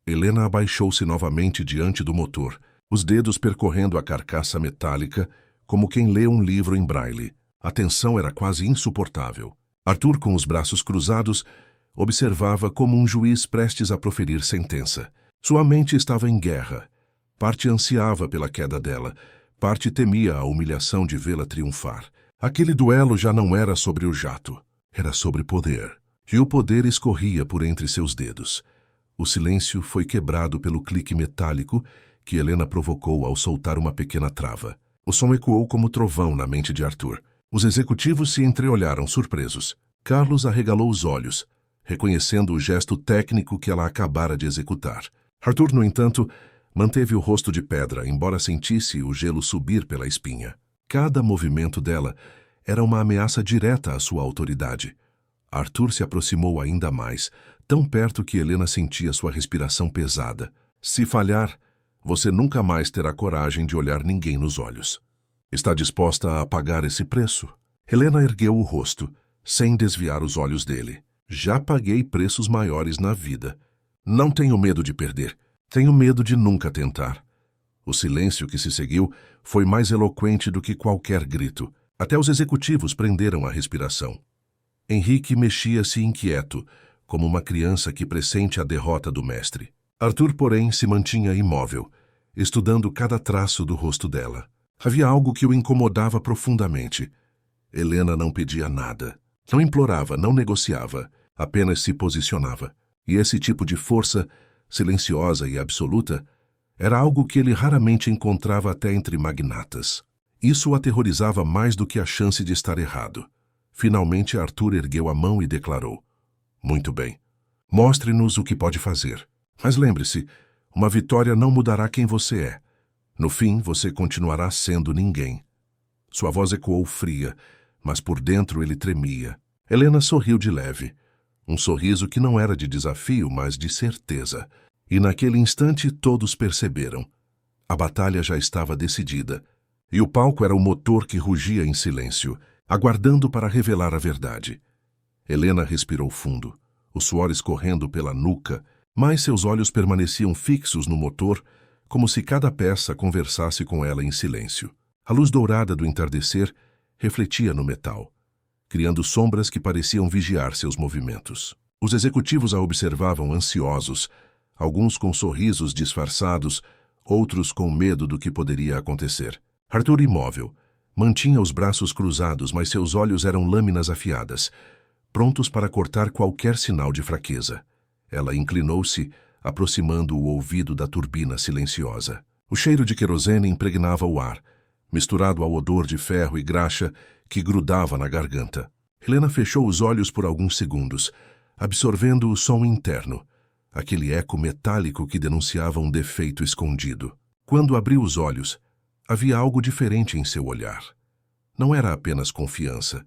Helena abaixou-se novamente diante do motor, os dedos percorrendo a carcaça metálica, como quem lê um livro em braille. A tensão era quase insuportável. Arthur, com os braços cruzados, observava como um juiz prestes a proferir sentença. Sua mente estava em guerra. Parte ansiava pela queda dela, parte temia a humilhação de vê-la triunfar. Aquele duelo já não era sobre o jato, era sobre poder. E o poder escorria por entre seus dedos. O silêncio foi quebrado pelo clique metálico que Helena provocou ao soltar uma pequena trava. O som ecoou como trovão na mente de Arthur. Os executivos se entreolharam surpresos. Carlos arregalou os olhos, reconhecendo o gesto técnico que ela acabara de executar. Arthur, no entanto, manteve o rosto de pedra, embora sentisse o gelo subir pela espinha. Cada movimento dela era uma ameaça direta à sua autoridade. Arthur se aproximou ainda mais, tão perto que Helena sentia sua respiração pesada. Se falhar, você nunca mais terá coragem de olhar ninguém nos olhos. Está disposta a pagar esse preço? Helena ergueu o rosto, sem desviar os olhos dele. Já paguei preços maiores na vida. Não tenho medo de perder. Tenho medo de nunca tentar. O silêncio que se seguiu foi mais eloquente do que qualquer grito. Até os executivos prenderam a respiração. Henrique mexia-se inquieto, como uma criança que pressente a derrota do mestre. Arthur, porém, se mantinha imóvel, estudando cada traço do rosto dela. Havia algo que o incomodava profundamente. Helena não pedia nada. Não implorava, não negociava, apenas se posicionava. E esse tipo de força, silenciosa e absoluta, era algo que ele raramente encontrava até entre magnatas. Isso o aterrorizava mais do que a chance de estar errado. Finalmente, Arthur ergueu a mão e declarou: Muito bem. Mostre-nos o que pode fazer. Mas lembre-se, uma vitória não mudará quem você é. No fim, você continuará sendo ninguém. Sua voz ecoou fria, mas por dentro ele tremia. Helena sorriu de leve. Um sorriso que não era de desafio, mas de certeza. E naquele instante todos perceberam. A batalha já estava decidida. E o palco era o motor que rugia em silêncio, aguardando para revelar a verdade. Helena respirou fundo, o suor escorrendo pela nuca, mas seus olhos permaneciam fixos no motor, como se cada peça conversasse com ela em silêncio. A luz dourada do entardecer refletia no metal, criando sombras que pareciam vigiar seus movimentos. Os executivos a observavam ansiosos, alguns com sorrisos disfarçados, outros com medo do que poderia acontecer. Arthur, imóvel, mantinha os braços cruzados, mas seus olhos eram lâminas afiadas, prontos para cortar qualquer sinal de fraqueza. Ela inclinou-se, aproximando o ouvido da turbina silenciosa. O cheiro de querosene impregnava o ar, misturado ao odor de ferro e graxa que grudava na garganta. Helena fechou os olhos por alguns segundos, absorvendo o som interno, aquele eco metálico que denunciava um defeito escondido. Quando abriu os olhos, havia algo diferente em seu olhar. Não era apenas confiança,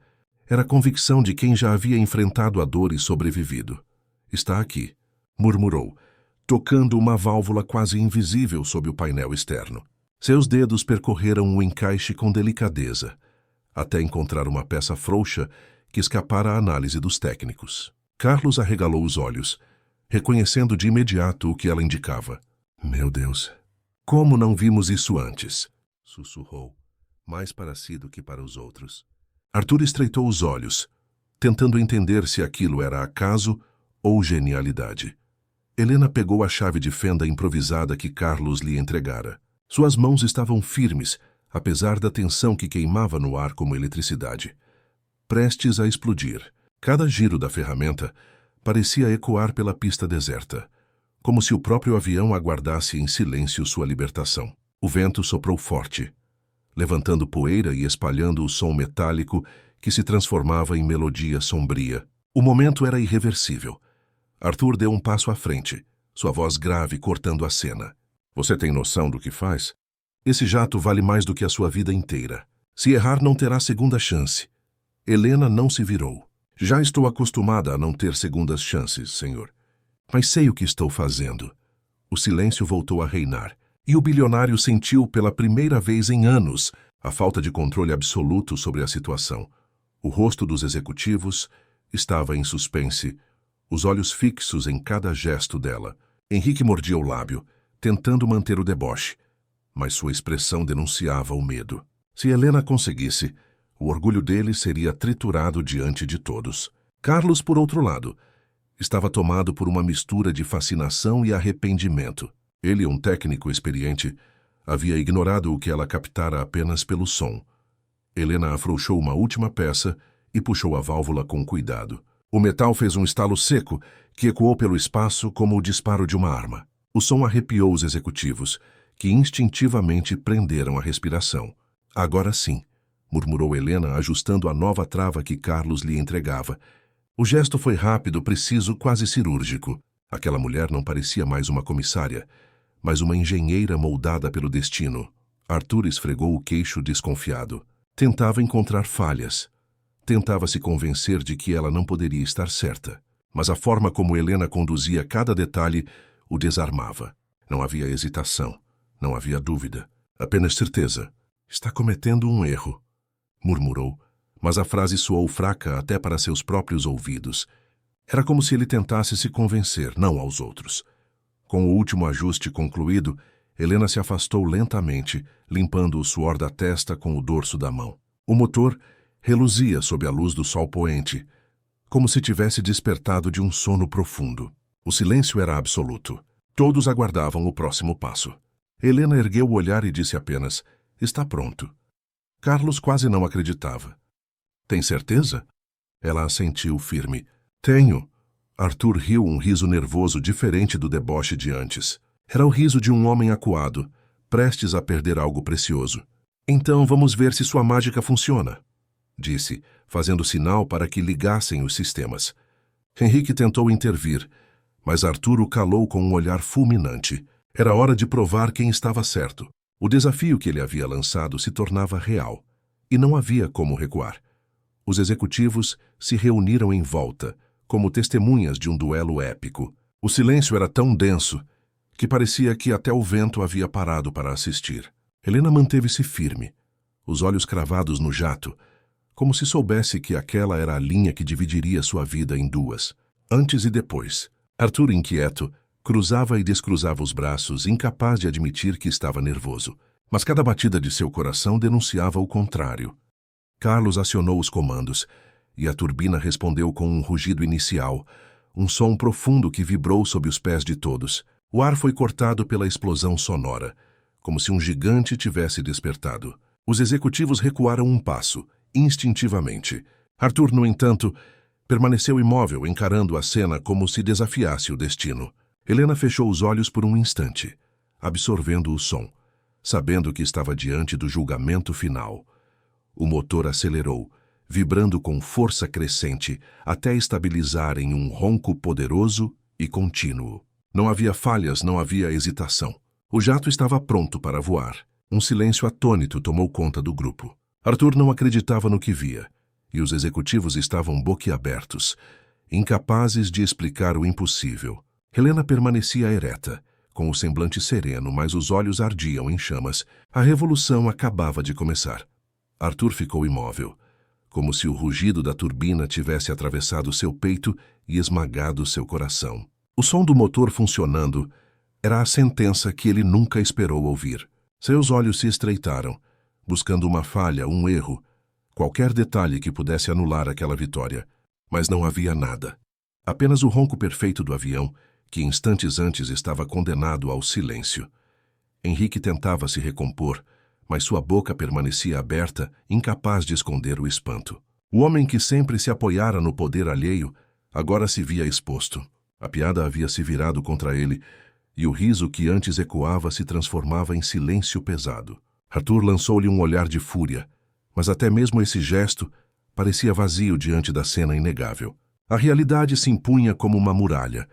era a convicção de quem já havia enfrentado a dor e sobrevivido. Está aqui, murmurou, tocando uma válvula quase invisível sob o painel externo. Seus dedos percorreram o encaixe com delicadeza, até encontrar uma peça frouxa que escapara à análise dos técnicos. Carlos arregalou os olhos, reconhecendo de imediato o que ela indicava. Meu Deus, como não vimos isso antes? sussurrou, mais para si do que para os outros. Arthur estreitou os olhos, tentando entender se aquilo era acaso ou genialidade. Helena pegou a chave de fenda improvisada que Carlos lhe entregara. Suas mãos estavam firmes, apesar da tensão que queimava no ar como eletricidade. Prestes a explodir, cada giro da ferramenta parecia ecoar pela pista deserta, como se o próprio avião aguardasse em silêncio sua libertação. O vento soprou forte, levantando poeira e espalhando o som metálico que se transformava em melodia sombria. O momento era irreversível. Arthur deu um passo à frente, sua voz grave cortando a cena. Você tem noção do que faz? Esse jato vale mais do que a sua vida inteira. Se errar, não terá segunda chance. Helena não se virou. Já estou acostumada a não ter segundas chances, senhor. Mas sei o que estou fazendo. O silêncio voltou a reinar, e o bilionário sentiu pela primeira vez em anos a falta de controle absoluto sobre a situação. O rosto dos executivos estava em suspense, os olhos fixos em cada gesto dela. Henrique mordia o lábio, tentando manter o deboche, mas sua expressão denunciava o medo. Se Helena conseguisse, o orgulho dele seria triturado diante de todos. Carlos, por outro lado, estava tomado por uma mistura de fascinação e arrependimento. Ele, um técnico experiente, havia ignorado o que ela captara apenas pelo som. Helena afrouxou uma última peça e puxou a válvula com cuidado. O metal fez um estalo seco que ecoou pelo espaço como o disparo de uma arma. O som arrepiou os executivos, que instintivamente prenderam a respiração. Agora sim, murmurou Helena, ajustando a nova trava que Carlos lhe entregava. O gesto foi rápido, preciso, quase cirúrgico. Aquela mulher não parecia mais uma comissária, mas uma engenheira moldada pelo destino. Arthur esfregou o queixo desconfiado. Tentava encontrar falhas. Tentava se convencer de que ela não poderia estar certa. Mas a forma como Helena conduzia cada detalhe o desarmava. Não havia hesitação. Não havia dúvida. Apenas certeza. Está cometendo um erro, murmurou, mas a frase soou fraca até para seus próprios ouvidos. Era como se ele tentasse se convencer, não aos outros. Com o último ajuste concluído, Helena se afastou lentamente, limpando o suor da testa com o dorso da mão. O motor reluzia sob a luz do sol poente, como se tivesse despertado de um sono profundo. O silêncio era absoluto. Todos aguardavam o próximo passo. Helena ergueu o olhar e disse apenas, está pronto. Carlos quase não acreditava. Tem certeza? Ela assentiu firme. Tenho. Arthur riu um riso nervoso diferente do deboche de antes. Era o riso de um homem acuado, prestes a perder algo precioso. Então vamos ver se sua mágica funciona, disse, fazendo sinal para que ligassem os sistemas. Henrique tentou intervir, mas Arthur o calou com um olhar fulminante. Era hora de provar quem estava certo. O desafio que ele havia lançado se tornava real, e não havia como recuar. Os executivos se reuniram em volta, como testemunhas de um duelo épico. O silêncio era tão denso que parecia que até o vento havia parado para assistir. Helena manteve-se firme, os olhos cravados no jato, como se soubesse que aquela era a linha que dividiria sua vida em duas, antes e depois. Arthur, inquieto, cruzava e descruzava os braços, incapaz de admitir que estava nervoso. Mas cada batida de seu coração denunciava o contrário. Carlos acionou os comandos, e a turbina respondeu com um rugido inicial, um som profundo que vibrou sob os pés de todos. O ar foi cortado pela explosão sonora, como se um gigante tivesse despertado. Os executivos recuaram um passo, instintivamente. Arthur, no entanto, permaneceu imóvel, encarando a cena como se desafiasse o destino. Helena fechou os olhos por um instante, absorvendo o som, sabendo que estava diante do julgamento final. O motor acelerou, vibrando com força crescente, até estabilizar em um ronco poderoso e contínuo. Não havia falhas, não havia hesitação. O jato estava pronto para voar. Um silêncio atônito tomou conta do grupo. Arthur não acreditava no que via, e os executivos estavam boquiabertos, incapazes de explicar o impossível. Helena permanecia ereta, com o semblante sereno, mas os olhos ardiam em chamas. A revolução acabava de começar. Arthur ficou imóvel, como se o rugido da turbina tivesse atravessado seu peito e esmagado seu coração. O som do motor funcionando era a sentença que ele nunca esperou ouvir. Seus olhos se estreitaram, buscando uma falha, um erro, qualquer detalhe que pudesse anular aquela vitória. Mas não havia nada. Apenas o ronco perfeito do avião, que instantes antes estava condenado ao silêncio. Henrique tentava se recompor, mas sua boca permanecia aberta, incapaz de esconder o espanto. O homem que sempre se apoiara no poder alheio, agora se via exposto. A piada havia se virado contra ele, e o riso que antes ecoava se transformava em silêncio pesado. Arthur lançou-lhe um olhar de fúria, mas até mesmo esse gesto parecia vazio diante da cena inegável. A realidade se impunha como uma muralha.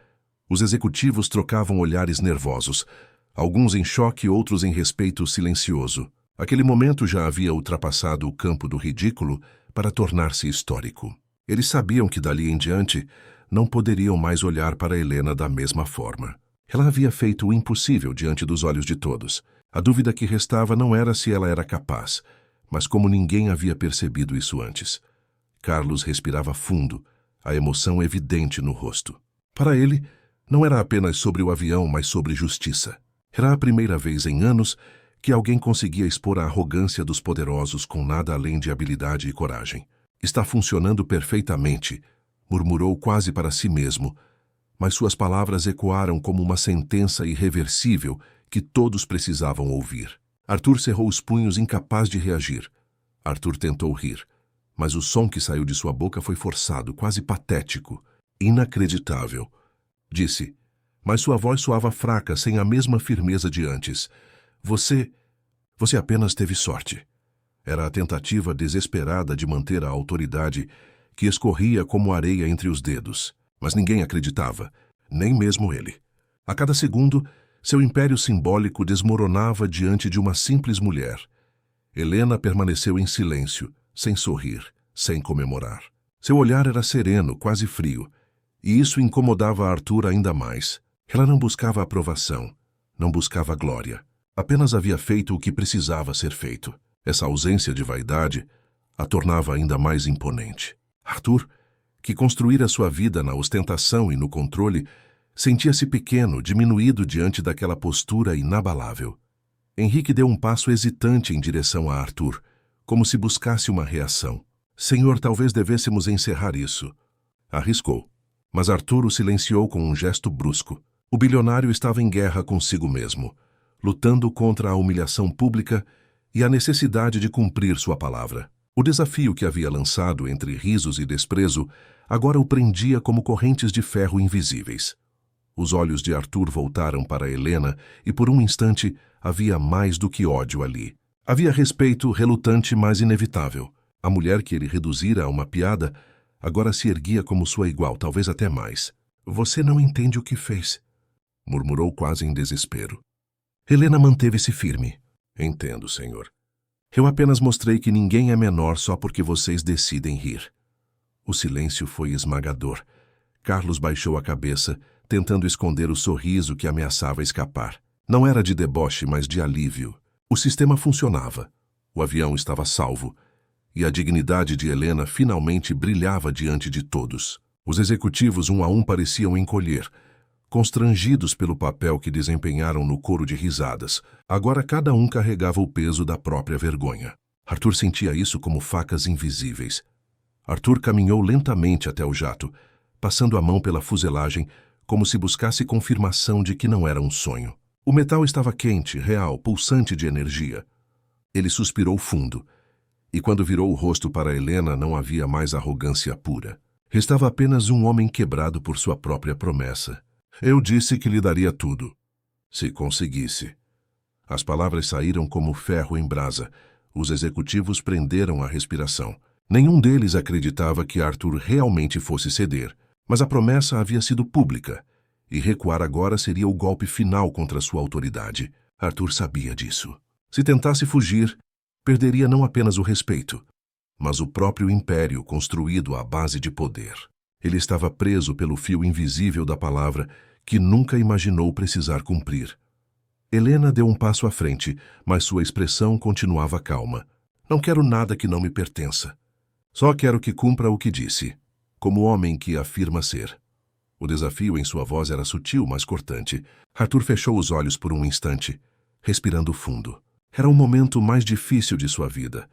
Os executivos trocavam olhares nervosos, alguns em choque, outros em respeito silencioso. Aquele momento já havia ultrapassado o campo do ridículo para tornar-se histórico. Eles sabiam que dali em diante não poderiam mais olhar para Helena da mesma forma. Ela havia feito o impossível diante dos olhos de todos. A dúvida que restava não era se ela era capaz, mas como ninguém havia percebido isso antes. Carlos respirava fundo, a emoção evidente no rosto. Para ele, não era apenas sobre o avião, mas sobre justiça. Era a primeira vez em anos que alguém conseguia expor a arrogância dos poderosos com nada além de habilidade e coragem. Está funcionando perfeitamente, murmurou quase para si mesmo, mas suas palavras ecoaram como uma sentença irreversível que todos precisavam ouvir. Arthur cerrou os punhos, incapaz de reagir. Arthur tentou rir, mas o som que saiu de sua boca foi forçado, quase patético, inacreditável. Disse, mas sua voz soava fraca, sem a mesma firmeza de antes. Você apenas teve sorte. Era a tentativa desesperada de manter a autoridade que escorria como areia entre os dedos. Mas ninguém acreditava, nem mesmo ele. A cada segundo, seu império simbólico desmoronava diante de uma simples mulher. Helena permaneceu em silêncio, sem sorrir, sem comemorar. Seu olhar era sereno, quase frio, e isso incomodava Arthur ainda mais. Ela não buscava aprovação, não buscava glória. Apenas havia feito o que precisava ser feito. Essa ausência de vaidade a tornava ainda mais imponente. Arthur, que construíra sua vida na ostentação e no controle, sentia-se pequeno, diminuído diante daquela postura inabalável. Henrique deu um passo hesitante em direção a Arthur, como se buscasse uma reação. Senhor, talvez devêssemos encerrar isso. Arriscou, mas Arthur o silenciou com um gesto brusco. O bilionário estava em guerra consigo mesmo, lutando contra a humilhação pública e a necessidade de cumprir sua palavra. O desafio que havia lançado entre risos e desprezo agora o prendia como correntes de ferro invisíveis. Os olhos de Arthur voltaram para Helena e por um instante havia mais do que ódio ali. Havia respeito relutante, mas inevitável. A mulher que ele reduzira a uma piada agora se erguia como sua igual, talvez até mais. Você não entende o que fez, murmurou quase em desespero. Helena manteve-se firme. Entendo, senhor. Eu apenas mostrei que ninguém é menor só porque vocês decidem rir. O silêncio foi esmagador. Carlos baixou a cabeça, tentando esconder o sorriso que ameaçava escapar. Não era de deboche, mas de alívio. O sistema funcionava. O avião estava salvo. E a dignidade de Helena finalmente brilhava diante de todos. Os executivos, um a um, pareciam encolher, constrangidos pelo papel que desempenharam no coro de risadas. Agora cada um carregava o peso da própria vergonha. Arthur sentia isso como facas invisíveis. Arthur caminhou lentamente até o jato, passando a mão pela fuselagem, como se buscasse confirmação de que não era um sonho. O metal estava quente, real, pulsante de energia. Ele suspirou fundo, e quando virou o rosto para Helena não havia mais arrogância pura. Restava apenas um homem quebrado por sua própria promessa. Eu disse que lhe daria tudo, se conseguisse. As palavras saíram como ferro em brasa. Os executivos prenderam a respiração. Nenhum deles acreditava que Arthur realmente fosse ceder, mas a promessa havia sido pública, e recuar agora seria o golpe final contra sua autoridade. Arthur sabia disso. Se tentasse fugir, perderia não apenas o respeito, mas o próprio império construído à base de poder. Ele estava preso pelo fio invisível da palavra que nunca imaginou precisar cumprir. Helena deu um passo à frente, mas sua expressão continuava calma. Não quero nada que não me pertença. Só quero que cumpra o que disse, como homem que afirma ser. O desafio em sua voz era sutil, mas cortante. Arthur fechou os olhos por um instante, respirando fundo. Era o momento mais difícil de sua vida.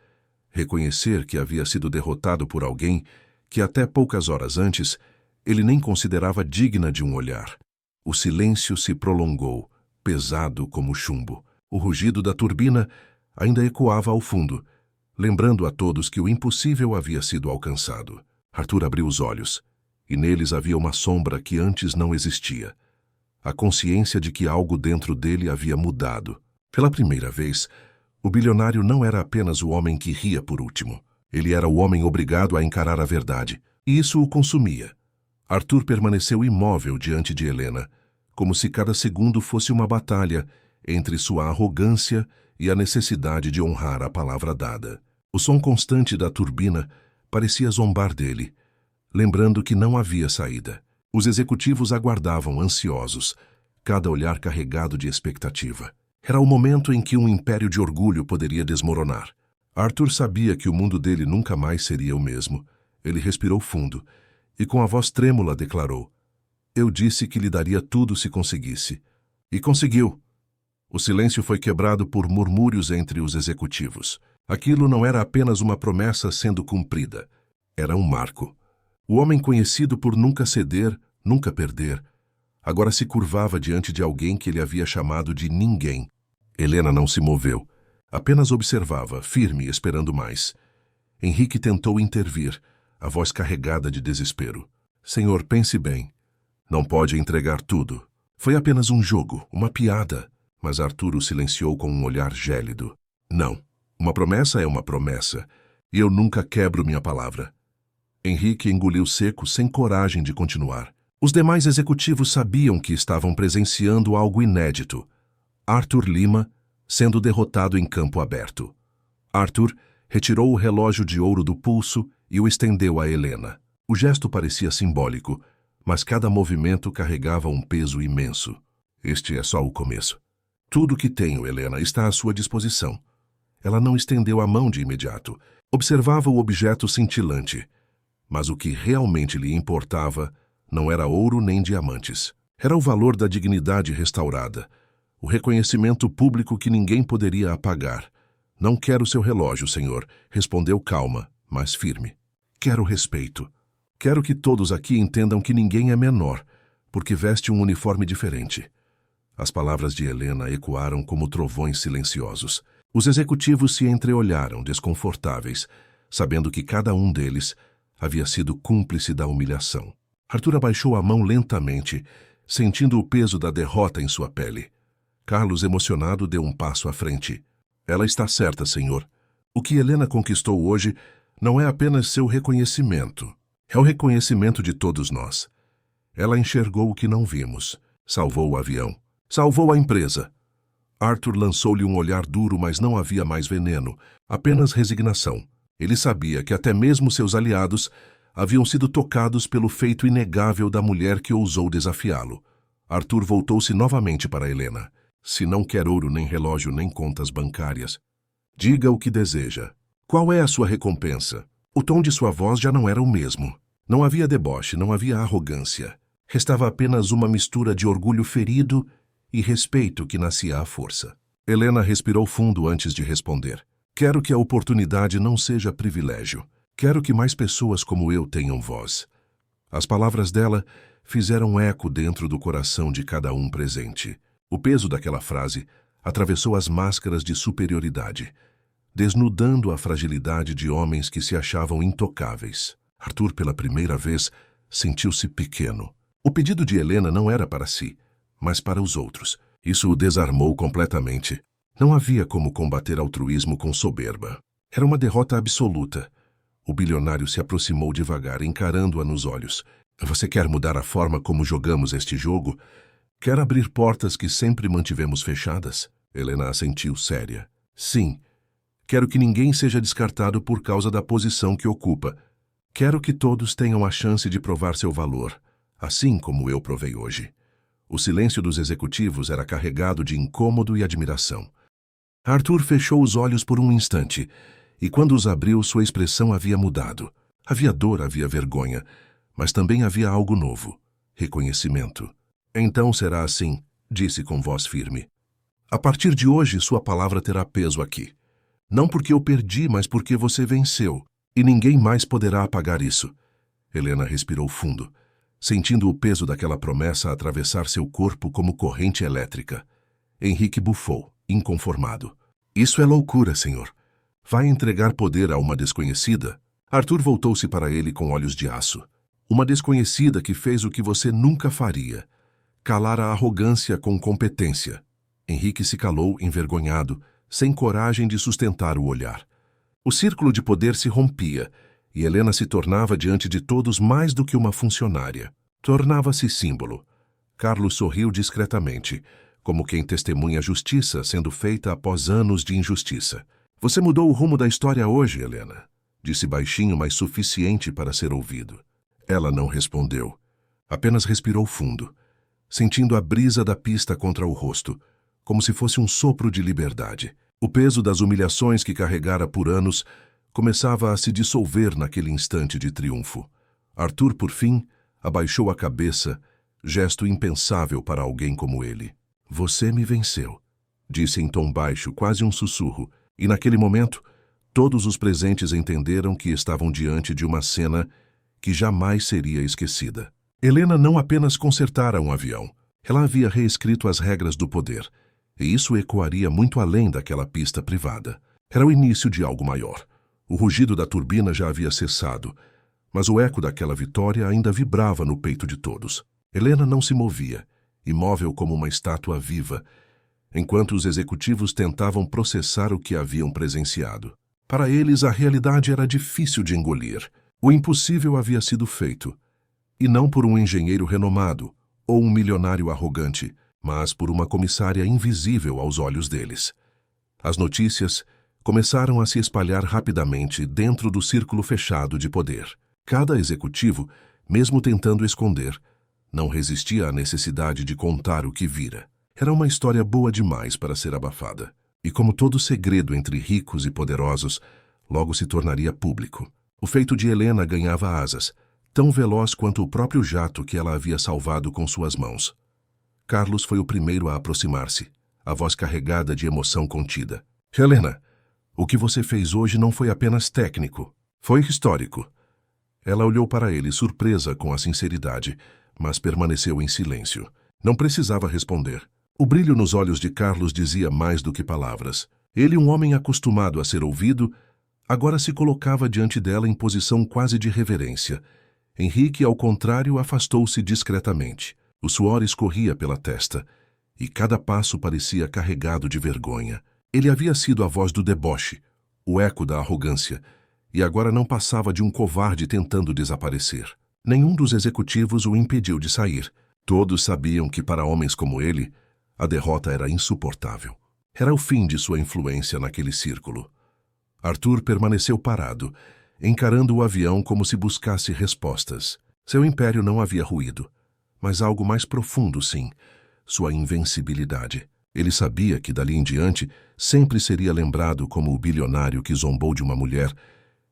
Reconhecer que havia sido derrotado por alguém que até poucas horas antes ele nem considerava digna de um olhar. O silêncio se prolongou, pesado como chumbo. O rugido da turbina ainda ecoava ao fundo, lembrando a todos que o impossível havia sido alcançado. Arthur abriu os olhos, e neles havia uma sombra que antes não existia. A consciência de que algo dentro dele havia mudado. Pela primeira vez, o bilionário não era apenas o homem que ria por último. Ele era o homem obrigado a encarar a verdade, e isso o consumia. Arthur permaneceu imóvel diante de Helena, como se cada segundo fosse uma batalha entre sua arrogância e a necessidade de honrar a palavra dada. O som constante da turbina parecia zombar dele, lembrando que não havia saída. Os executivos aguardavam ansiosos, cada olhar carregado de expectativa. Era o momento em que um império de orgulho poderia desmoronar. Arthur sabia que o mundo dele nunca mais seria o mesmo. Ele respirou fundo e com a voz trêmula declarou: "Eu disse que lhe daria tudo se conseguisse." E conseguiu. O silêncio foi quebrado por murmúrios entre os executivos. Aquilo não era apenas uma promessa sendo cumprida. Era um marco. O homem conhecido por nunca ceder, nunca perder, agora se curvava diante de alguém que ele havia chamado de ninguém. Helena não se moveu. Apenas observava, firme, esperando mais. Henrique tentou intervir, a voz carregada de desespero. "Senhor, pense bem. Não pode entregar tudo. Foi apenas um jogo, uma piada." Mas Arthur o silenciou com um olhar gélido. "Não. Uma promessa é uma promessa, e eu nunca quebro minha palavra." Henrique engoliu seco, sem coragem de continuar. Os demais executivos sabiam que estavam presenciando algo inédito. Arthur Lima sendo derrotado em campo aberto. Arthur retirou o relógio de ouro do pulso e o estendeu a Helena. O gesto parecia simbólico, mas cada movimento carregava um peso imenso. "Este é só o começo. Tudo o que tenho, Helena, está à sua disposição." Ela não estendeu a mão de imediato. Observava o objeto cintilante. Mas o que realmente lhe importava não era ouro nem diamantes. Era o valor da dignidade restaurada, o reconhecimento público que ninguém poderia apagar. "Não quero seu relógio, senhor", respondeu calma, mas firme. "Quero respeito. Quero que todos aqui entendam que ninguém é menor, porque veste um uniforme diferente." As palavras de Helena ecoaram como trovões silenciosos. Os executivos se entreolharam, desconfortáveis, sabendo que cada um deles havia sido cúmplice da humilhação. Arthur abaixou a mão lentamente, sentindo o peso da derrota em sua pele. Carlos, emocionado, deu um passo à frente. "Ela está certa, senhor. O que Helena conquistou hoje não é apenas seu reconhecimento. É o reconhecimento de todos nós. Ela enxergou o que não vimos. Salvou o avião. Salvou a empresa." Arthur lançou-lhe um olhar duro, mas não havia mais veneno, apenas resignação. Ele sabia que até mesmo seus aliados haviam sido tocados pelo feito inegável da mulher que ousou desafiá-lo. Arthur voltou-se novamente para Helena. "Se não quer ouro, nem relógio, nem contas bancárias, diga o que deseja. Qual é a sua recompensa?" O tom de sua voz já não era o mesmo. Não havia deboche, não havia arrogância. Restava apenas uma mistura de orgulho ferido e respeito que nascia à força. Helena respirou fundo antes de responder. "Quero que a oportunidade não seja privilégio. Quero que mais pessoas como eu tenham voz." As palavras dela fizeram eco dentro do coração de cada um presente. O peso daquela frase atravessou as máscaras de superioridade, desnudando a fragilidade de homens que se achavam intocáveis. Arthur, pela primeira vez, sentiu-se pequeno. O pedido de Helena não era para si, mas para os outros. Isso o desarmou completamente. Não havia como combater altruísmo com soberba. Era uma derrota absoluta. O bilionário se aproximou devagar, encarando-a nos olhos. "Você quer mudar a forma como jogamos este jogo? Quer abrir portas que sempre mantivemos fechadas?" Helena assentiu séria. "Sim. Quero que ninguém seja descartado por causa da posição que ocupa. Quero que todos tenham a chance de provar seu valor, assim como eu provei hoje." O silêncio dos executivos era carregado de incômodo e admiração. Arthur fechou os olhos por um instante, e quando os abriu, sua expressão havia mudado. Havia dor, havia vergonha, mas também havia algo novo: reconhecimento. "Então será assim", disse com voz firme. A partir de hoje, sua palavra terá peso aqui. Não porque eu perdi, mas porque você venceu. E ninguém mais poderá apagar isso. Helena respirou fundo, sentindo o peso daquela promessa atravessar seu corpo como corrente elétrica. Henrique bufou, inconformado. Isso é loucura, senhor. Vai entregar poder a uma desconhecida? Arthur voltou-se para ele com olhos de aço. Uma desconhecida que fez o que você nunca faria. Calar a arrogância com competência. Henrique se calou, envergonhado, sem coragem de sustentar o olhar. O círculo de poder se rompia, e Helena se tornava diante de todos mais do que uma funcionária. Tornava-se símbolo. Carlos sorriu discretamente, como quem testemunha a justiça sendo feita após anos de injustiça. Você mudou o rumo da história hoje, Helena, disse baixinho, mas suficiente para ser ouvido. Ela não respondeu. Apenas respirou fundo, sentindo a brisa da pista contra o rosto, como se fosse um sopro de liberdade. O peso das humilhações que carregara por anos começava a se dissolver naquele instante de triunfo. Arthur, por fim, abaixou a cabeça, gesto impensável para alguém como ele. Você me venceu, disse em tom baixo, quase um sussurro, e naquele momento, todos os presentes entenderam que estavam diante de uma cena que jamais seria esquecida. Helena não apenas consertara um avião, ela havia reescrito as regras do poder, e isso ecoaria muito além daquela pista privada. Era o início de algo maior. O rugido da turbina já havia cessado, mas o eco daquela vitória ainda vibrava no peito de todos. Helena não se movia, imóvel como uma estátua viva, enquanto os executivos tentavam processar o que haviam presenciado. Para eles, a realidade era difícil de engolir. O impossível havia sido feito, e não por um engenheiro renomado ou um milionário arrogante, mas por uma comissária invisível aos olhos deles. As notícias começaram a se espalhar rapidamente dentro do círculo fechado de poder. Cada executivo, mesmo tentando esconder, não resistia à necessidade de contar o que vira. Era uma história boa demais para ser abafada. E como todo segredo entre ricos e poderosos, logo se tornaria público. O feito de Helena ganhava asas, tão veloz quanto o próprio jato que ela havia salvado com suas mãos. Carlos foi o primeiro a aproximar-se, a voz carregada de emoção contida. Helena, o que você fez hoje não foi apenas técnico, foi histórico. Ela olhou para ele, surpresa com a sinceridade, mas permaneceu em silêncio. Não precisava responder. O brilho nos olhos de Carlos dizia mais do que palavras. Ele, um homem acostumado a ser ouvido, agora se colocava diante dela em posição quase de reverência. Henrique, ao contrário, afastou-se discretamente. O suor escorria pela testa, e cada passo parecia carregado de vergonha. Ele havia sido a voz do deboche, o eco da arrogância, e agora não passava de um covarde tentando desaparecer. Nenhum dos executivos o impediu de sair. Todos sabiam que, para homens como ele, a derrota era insuportável. Era o fim de sua influência naquele círculo. Arthur permaneceu parado, encarando o avião como se buscasse respostas. Seu império não havia ruído, mas algo mais profundo, sim, sua invencibilidade. Ele sabia que, dali em diante, sempre seria lembrado como o bilionário que zombou de uma mulher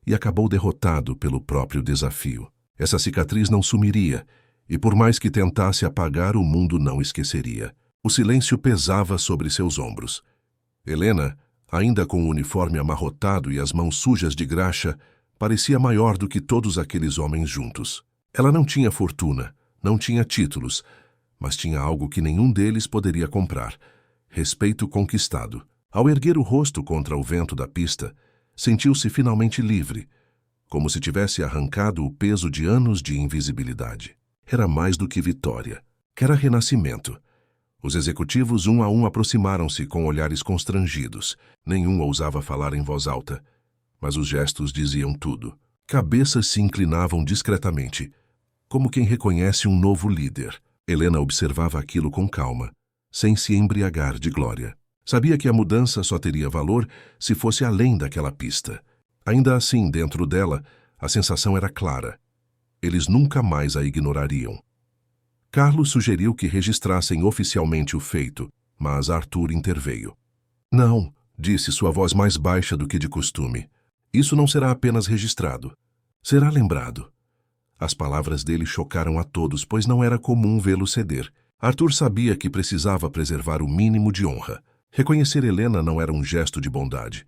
e acabou derrotado pelo próprio desafio. Essa cicatriz não sumiria, e por mais que tentasse apagar, o mundo não esqueceria. O silêncio pesava sobre seus ombros. Helena, ainda com o uniforme amarrotado e as mãos sujas de graxa, parecia maior do que todos aqueles homens juntos. Ela não tinha fortuna, não tinha títulos, mas tinha algo que nenhum deles poderia comprar: respeito conquistado. Ao erguer o rosto contra o vento da pista, sentiu-se finalmente livre, como se tivesse arrancado o peso de anos de invisibilidade. Era mais do que vitória, era renascimento. Os executivos, um a um, aproximaram-se com olhares constrangidos. Nenhum ousava falar em voz alta, mas os gestos diziam tudo. Cabeças se inclinavam discretamente, como quem reconhece um novo líder. Helena observava aquilo com calma, sem se embriagar de glória. Sabia que a mudança só teria valor se fosse além daquela pista. Ainda assim, dentro dela, a sensação era clara. Eles nunca mais a ignorariam. Carlos sugeriu que registrassem oficialmente o feito, mas Arthur interveio. Não, disse sua voz mais baixa do que de costume. Isso não será apenas registrado. Será lembrado. As palavras dele chocaram a todos, pois não era comum vê-lo ceder. Arthur sabia que precisava preservar o mínimo de honra. Reconhecer Helena não era um gesto de bondade,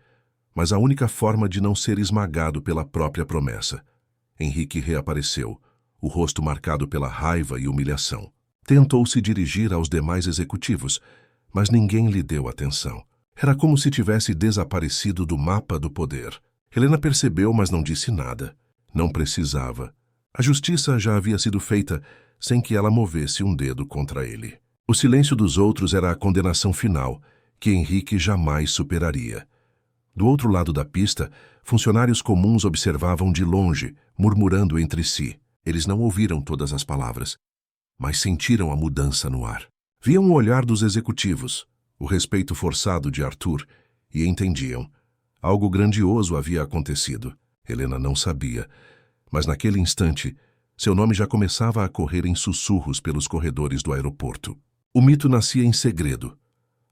mas a única forma de não ser esmagado pela própria promessa. Henrique reapareceu, o rosto marcado pela raiva e humilhação. Tentou se dirigir aos demais executivos, mas ninguém lhe deu atenção. Era como se tivesse desaparecido do mapa do poder. Helena percebeu, mas não disse nada. Não precisava. A justiça já havia sido feita sem que ela movesse um dedo contra ele. O silêncio dos outros era a condenação final, que Henrique jamais superaria. Do outro lado da pista, funcionários comuns observavam de longe, murmurando entre si. Eles não ouviram todas as palavras, mas sentiram a mudança no ar. Viam o olhar dos executivos, o respeito forçado de Arthur, e entendiam. Algo grandioso havia acontecido. Helena não sabia, mas naquele instante, seu nome já começava a correr em sussurros pelos corredores do aeroporto. O mito nascia em segredo.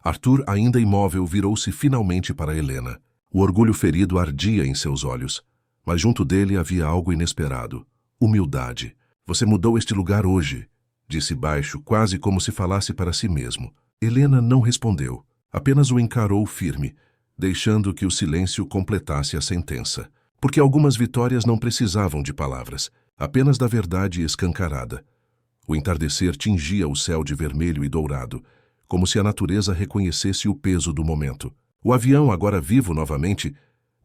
Arthur, ainda imóvel, virou-se finalmente para Helena. O orgulho ferido ardia em seus olhos, mas junto dele havia algo inesperado. Humildade. Você mudou este lugar hoje, disse baixo, quase como se falasse para si mesmo. Helena não respondeu, apenas o encarou firme, deixando que o silêncio completasse a sentença. Porque algumas vitórias não precisavam de palavras, apenas da verdade escancarada. O entardecer tingia o céu de vermelho e dourado, como se a natureza reconhecesse o peso do momento. O avião, agora vivo novamente,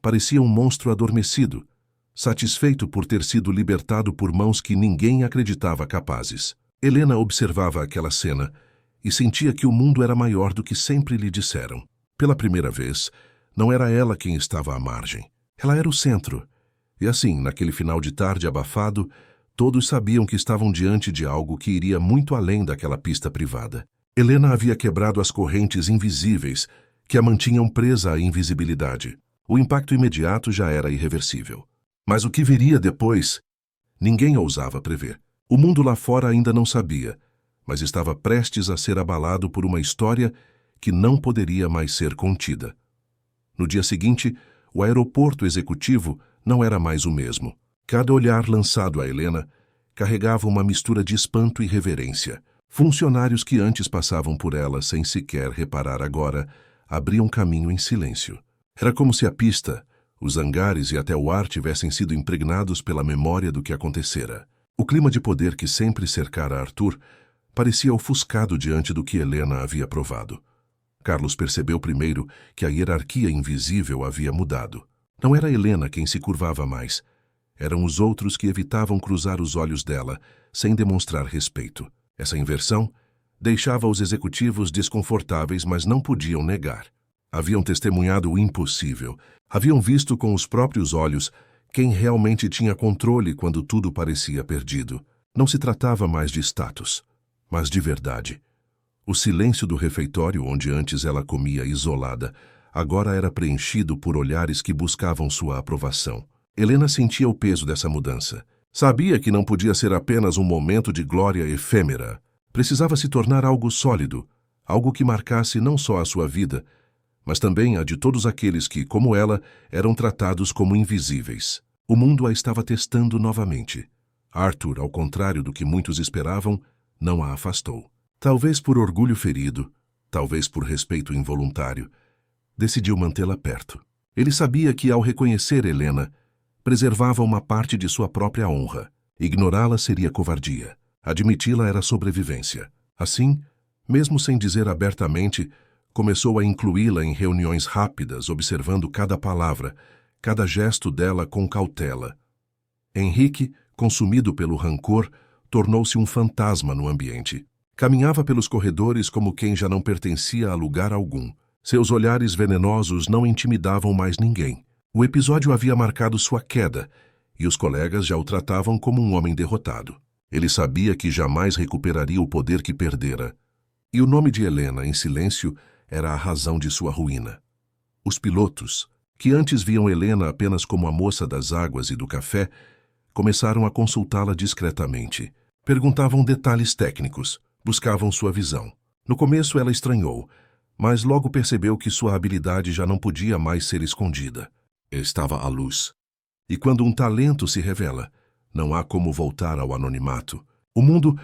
parecia um monstro adormecido, satisfeito por ter sido libertado por mãos que ninguém acreditava capazes. Helena observava aquela cena e sentia que o mundo era maior do que sempre lhe disseram. Pela primeira vez, não era ela quem estava à margem. Ela era o centro. E assim, naquele final de tarde abafado, todos sabiam que estavam diante de algo que iria muito além daquela pista privada. Helena havia quebrado as correntes invisíveis que a mantinham presa à invisibilidade. O impacto imediato já era irreversível. Mas o que viria depois, ninguém ousava prever. O mundo lá fora ainda não sabia, mas estava prestes a ser abalado por uma história que não poderia mais ser contida. No dia seguinte, o aeroporto executivo não era mais o mesmo. Cada olhar lançado a Helena carregava uma mistura de espanto e reverência. Funcionários que antes passavam por ela sem sequer reparar agora, abriam caminho em silêncio. Era como se a pista, os hangares e até o ar tivessem sido impregnados pela memória do que acontecera. O clima de poder que sempre cercara Arthur parecia ofuscado diante do que Helena havia provado. Carlos percebeu primeiro que a hierarquia invisível havia mudado. Não era Helena quem se curvava mais. Eram os outros que evitavam cruzar os olhos dela, sem demonstrar respeito. Essa inversão deixava os executivos desconfortáveis, mas não podiam negar. Haviam testemunhado o impossível. Haviam visto com os próprios olhos quem realmente tinha controle quando tudo parecia perdido. Não se tratava mais de status, mas de verdade. O silêncio do refeitório, onde antes ela comia isolada, agora era preenchido por olhares que buscavam sua aprovação. Helena sentia o peso dessa mudança. Sabia que não podia ser apenas um momento de glória efêmera. Precisava se tornar algo sólido, algo que marcasse não só a sua vida, mas também a de todos aqueles que, como ela, eram tratados como invisíveis. O mundo a estava testando novamente. Arthur, ao contrário do que muitos esperavam, não a afastou. Talvez por orgulho ferido, talvez por respeito involuntário, decidiu mantê-la perto. Ele sabia que, ao reconhecer Helena, preservava uma parte de sua própria honra. Ignorá-la seria covardia. Admiti-la era sobrevivência. Assim, mesmo sem dizer abertamente, começou a incluí-la em reuniões rápidas, observando cada palavra, cada gesto dela com cautela. Henrique, consumido pelo rancor, tornou-se um fantasma no ambiente. Caminhava pelos corredores como quem já não pertencia a lugar algum. Seus olhares venenosos não intimidavam mais ninguém. O episódio havia marcado sua queda, e os colegas já o tratavam como um homem derrotado. Ele sabia que jamais recuperaria o poder que perdera. E o nome de Helena, em silêncio, era a razão de sua ruína. Os pilotos, que antes viam Helena apenas como a moça das águas e do café, começaram a consultá-la discretamente. Perguntavam detalhes técnicos, buscavam sua visão. No começo ela estranhou, mas logo percebeu que sua habilidade já não podia mais ser escondida. Estava à luz. E quando um talento se revela, não há como voltar ao anonimato. O mundo,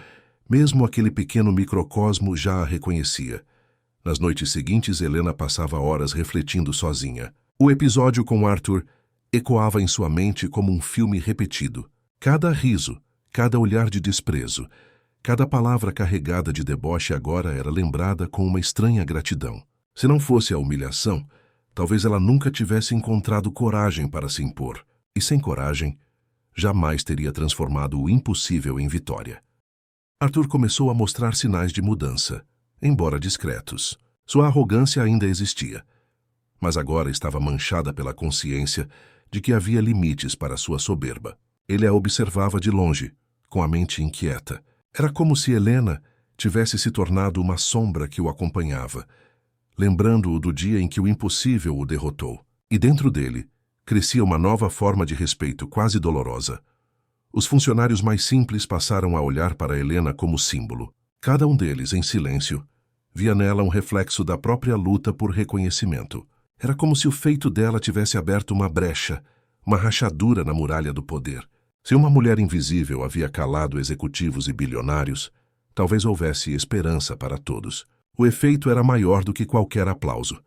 mesmo aquele pequeno microcosmo, já a reconhecia. Nas noites seguintes, Helena passava horas refletindo sozinha. O episódio com Arthur ecoava em sua mente como um filme repetido. Cada riso, cada olhar de desprezo, cada palavra carregada de deboche agora era lembrada com uma estranha gratidão. Se não fosse a humilhação, talvez ela nunca tivesse encontrado coragem para se impor. E sem coragem, jamais teria transformado o impossível em vitória. Arthur começou a mostrar sinais de mudança, embora discretos. Sua arrogância ainda existia, mas agora estava manchada pela consciência de que havia limites para sua soberba. Ele a observava de longe, com a mente inquieta. Era como se Helena tivesse se tornado uma sombra que o acompanhava, lembrando-o do dia em que o impossível o derrotou. E dentro dele crescia uma nova forma de respeito quase dolorosa. Os funcionários mais simples passaram a olhar para Helena como símbolo. Cada um deles, em silêncio, via nela um reflexo da própria luta por reconhecimento. Era como se o feito dela tivesse aberto uma brecha, uma rachadura na muralha do poder. Se uma mulher invisível havia calado executivos e bilionários, talvez houvesse esperança para todos. O efeito era maior do que qualquer aplauso.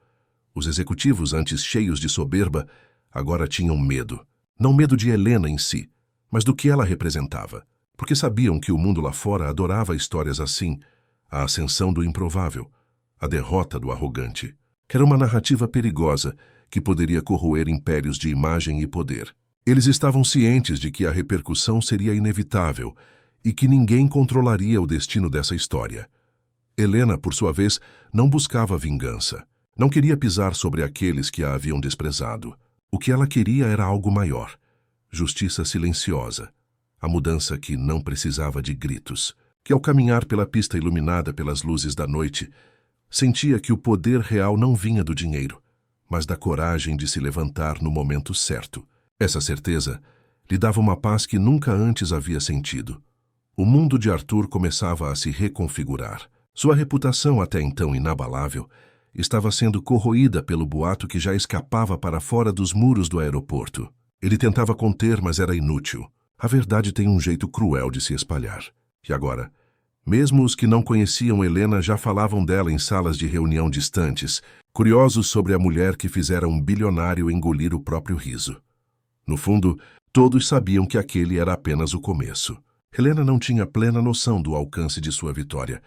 Os executivos, antes cheios de soberba, agora tinham medo. Não medo de Helena em si, mas do que ela representava, porque sabiam que o mundo lá fora adorava histórias assim, a ascensão do improvável, a derrota do arrogante. Era uma narrativa perigosa que poderia corroer impérios de imagem e poder. Eles estavam cientes de que a repercussão seria inevitável e que ninguém controlaria o destino dessa história. Helena, por sua vez, não buscava vingança. Não queria pisar sobre aqueles que a haviam desprezado. O que ela queria era algo maior. Justiça silenciosa, a mudança que não precisava de gritos, que ao caminhar pela pista iluminada pelas luzes da noite, sentia que o poder real não vinha do dinheiro, mas da coragem de se levantar no momento certo. Essa certeza lhe dava uma paz que nunca antes havia sentido. O mundo de Arthur começava a se reconfigurar. Sua reputação, até então inabalável, estava sendo corroída pelo boato que já escapava para fora dos muros do aeroporto. Ele tentava conter, mas era inútil. A verdade tem um jeito cruel de se espalhar. E agora, mesmo os que não conheciam Helena já falavam dela em salas de reunião distantes, curiosos sobre a mulher que fizera um bilionário engolir o próprio riso. No fundo, todos sabiam que aquele era apenas o começo. Helena não tinha plena noção do alcance de sua vitória,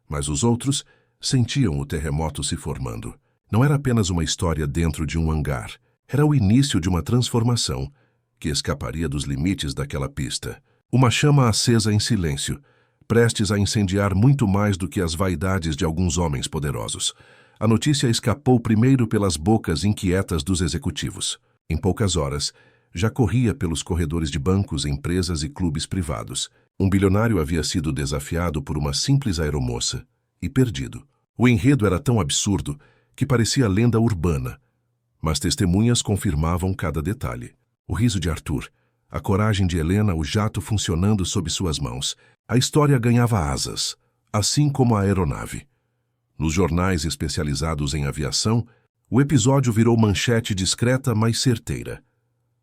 mas os outros sentiam o terremoto se formando. Não era apenas uma história dentro de um hangar. Era o início de uma transformação que escaparia dos limites daquela pista. Uma chama acesa em silêncio, prestes a incendiar muito mais do que as vaidades de alguns homens poderosos. A notícia escapou primeiro pelas bocas inquietas dos executivos. Em poucas horas, já corria pelos corredores de bancos, empresas e clubes privados. Um bilionário havia sido desafiado por uma simples aeromoça e perdido. O enredo era tão absurdo que parecia lenda urbana, mas testemunhas confirmavam cada detalhe. O riso de Arthur, a coragem de Helena, o jato funcionando sob suas mãos. A história ganhava asas, assim como a aeronave. Nos jornais especializados em aviação, o episódio virou manchete discreta, mas certeira.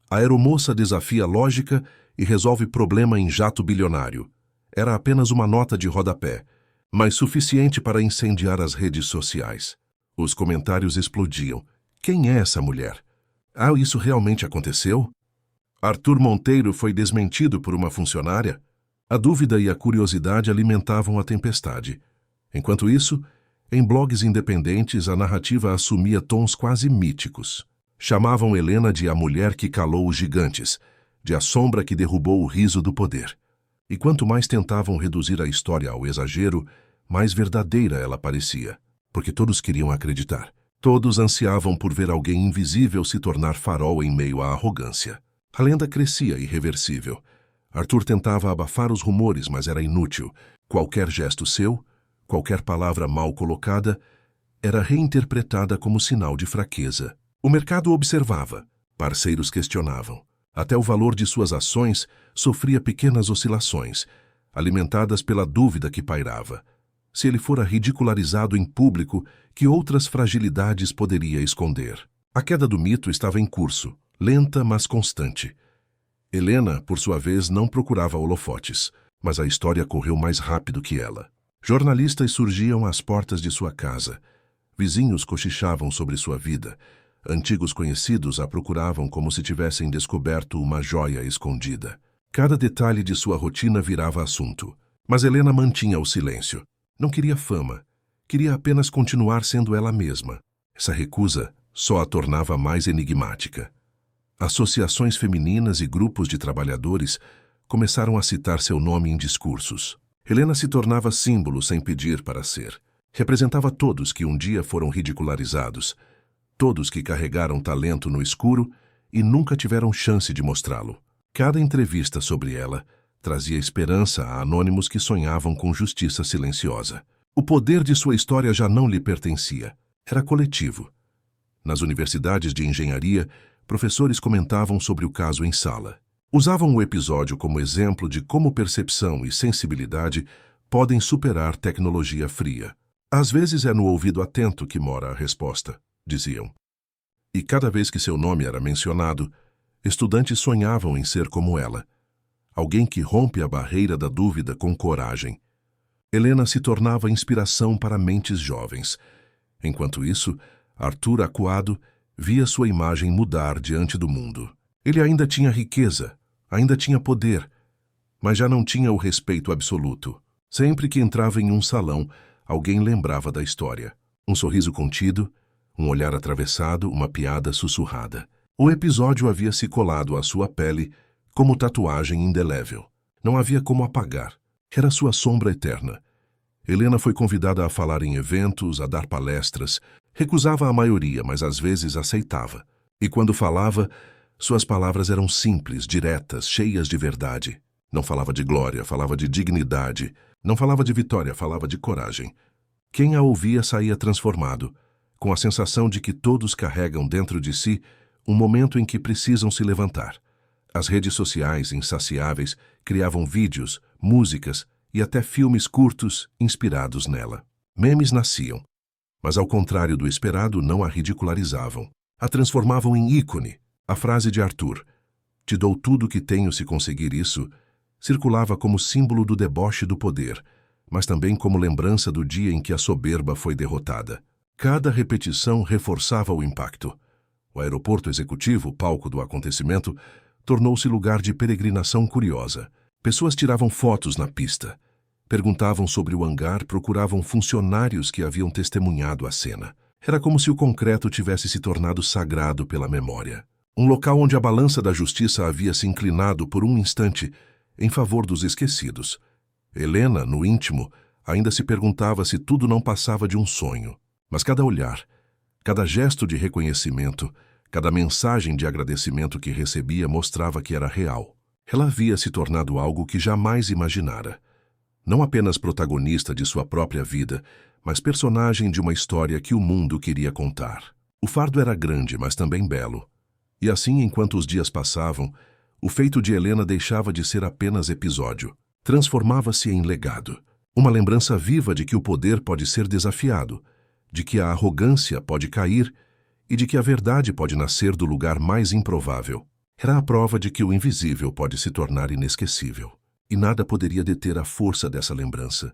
A aeromoça desafia lógica e resolve problema em jato bilionário. Era apenas uma nota de rodapé, mas suficiente para incendiar as redes sociais. Os comentários explodiam. Quem é essa mulher? Ah, isso realmente aconteceu? Arthur Monteiro foi desmentido por uma funcionária? A dúvida e a curiosidade alimentavam a tempestade. Enquanto isso, em blogs independentes, a narrativa assumia tons quase míticos. Chamavam Helena de a mulher que calou os gigantes, de a sombra que derrubou o riso do poder. E quanto mais tentavam reduzir a história ao exagero, mais verdadeira ela parecia, porque todos queriam acreditar. Todos ansiavam por ver alguém invisível se tornar farol em meio à arrogância. A lenda crescia irreversível. Arthur tentava abafar os rumores, mas era inútil. Qualquer gesto seu, qualquer palavra mal colocada, era reinterpretada como sinal de fraqueza. O mercado observava, parceiros questionavam. Até o valor de suas ações sofria pequenas oscilações, alimentadas pela dúvida que pairava. Se ele fora ridicularizado em público, que outras fragilidades poderia esconder? A queda do mito estava em curso, lenta mas constante. Helena, por sua vez, não procurava holofotes, mas a história correu mais rápido que ela. Jornalistas surgiam às portas de sua casa, Vizinhos cochichavam sobre sua vida. Antigos conhecidos a procuravam como se tivessem descoberto uma joia escondida. Cada detalhe de sua rotina virava assunto. Mas Helena mantinha o silêncio. Não queria fama. Queria apenas continuar sendo ela mesma. Essa recusa só a tornava mais enigmática. Associações femininas e grupos de trabalhadores começaram a citar seu nome em discursos. Helena se tornava símbolo sem pedir para ser. Representava todos que um dia foram ridicularizados, todos que carregaram talento no escuro e nunca tiveram chance de mostrá-lo. Cada entrevista sobre ela trazia esperança a anônimos que sonhavam com justiça silenciosa. O poder de sua história já não lhe pertencia. Era coletivo. Nas universidades de engenharia, professores comentavam sobre o caso em sala. Usavam o episódio como exemplo de como percepção e sensibilidade podem superar tecnologia fria. Às vezes é no ouvido atento que mora a resposta, diziam. E cada vez que seu nome era mencionado, estudantes sonhavam em ser como ela. Alguém que rompe a barreira da dúvida com coragem. Helena se tornava inspiração para mentes jovens. Enquanto isso, Arthur, acuado, via sua imagem mudar diante do mundo. Ele ainda tinha riqueza, ainda tinha poder, mas já não tinha o respeito absoluto. Sempre que entrava em um salão, alguém lembrava da história. Um sorriso contido, um olhar atravessado, uma piada sussurrada. O episódio havia se colado à sua pele como tatuagem indelével. Não havia como apagar. Era sua sombra eterna. Helena foi convidada a falar em eventos, a dar palestras. Recusava a maioria, mas às vezes aceitava. E quando falava, suas palavras eram simples, diretas, cheias de verdade. Não falava de glória, falava de dignidade. Não falava de vitória, falava de coragem. Quem a ouvia saía transformado, com a sensação de que todos carregam dentro de si um momento em que precisam se levantar. As redes sociais, insaciáveis, criavam vídeos, músicas e até filmes curtos inspirados nela. Memes nasciam, mas ao contrário do esperado, não a ridicularizavam. A transformavam em ícone. A frase de Arthur, "Te dou tudo o que tenho se conseguir isso", circulava como símbolo do deboche do poder, mas também como lembrança do dia em que a soberba foi derrotada. Cada repetição reforçava o impacto. O aeroporto executivo, palco do acontecimento, tornou-se lugar de peregrinação curiosa. Pessoas tiravam fotos na pista, perguntavam sobre o hangar, procuravam funcionários que haviam testemunhado a cena. Era como se o concreto tivesse se tornado sagrado pela memória. Um local onde a balança da justiça havia se inclinado por um instante em favor dos esquecidos. Helena, no íntimo, ainda se perguntava se tudo não passava de um sonho. Mas cada olhar, cada gesto de reconhecimento, cada mensagem de agradecimento que recebia mostrava que era real. Ela havia se tornado algo que jamais imaginara. Não apenas protagonista de sua própria vida, mas personagem de uma história que o mundo queria contar. O fardo era grande, mas também belo. E assim, enquanto os dias passavam, o feito de Helena deixava de ser apenas episódio. Transformava-se em legado. Uma lembrança viva de que o poder pode ser desafiado, de que a arrogância pode cair e de que a verdade pode nascer do lugar mais improvável. Era a prova de que o invisível pode se tornar inesquecível. E nada poderia deter a força dessa lembrança.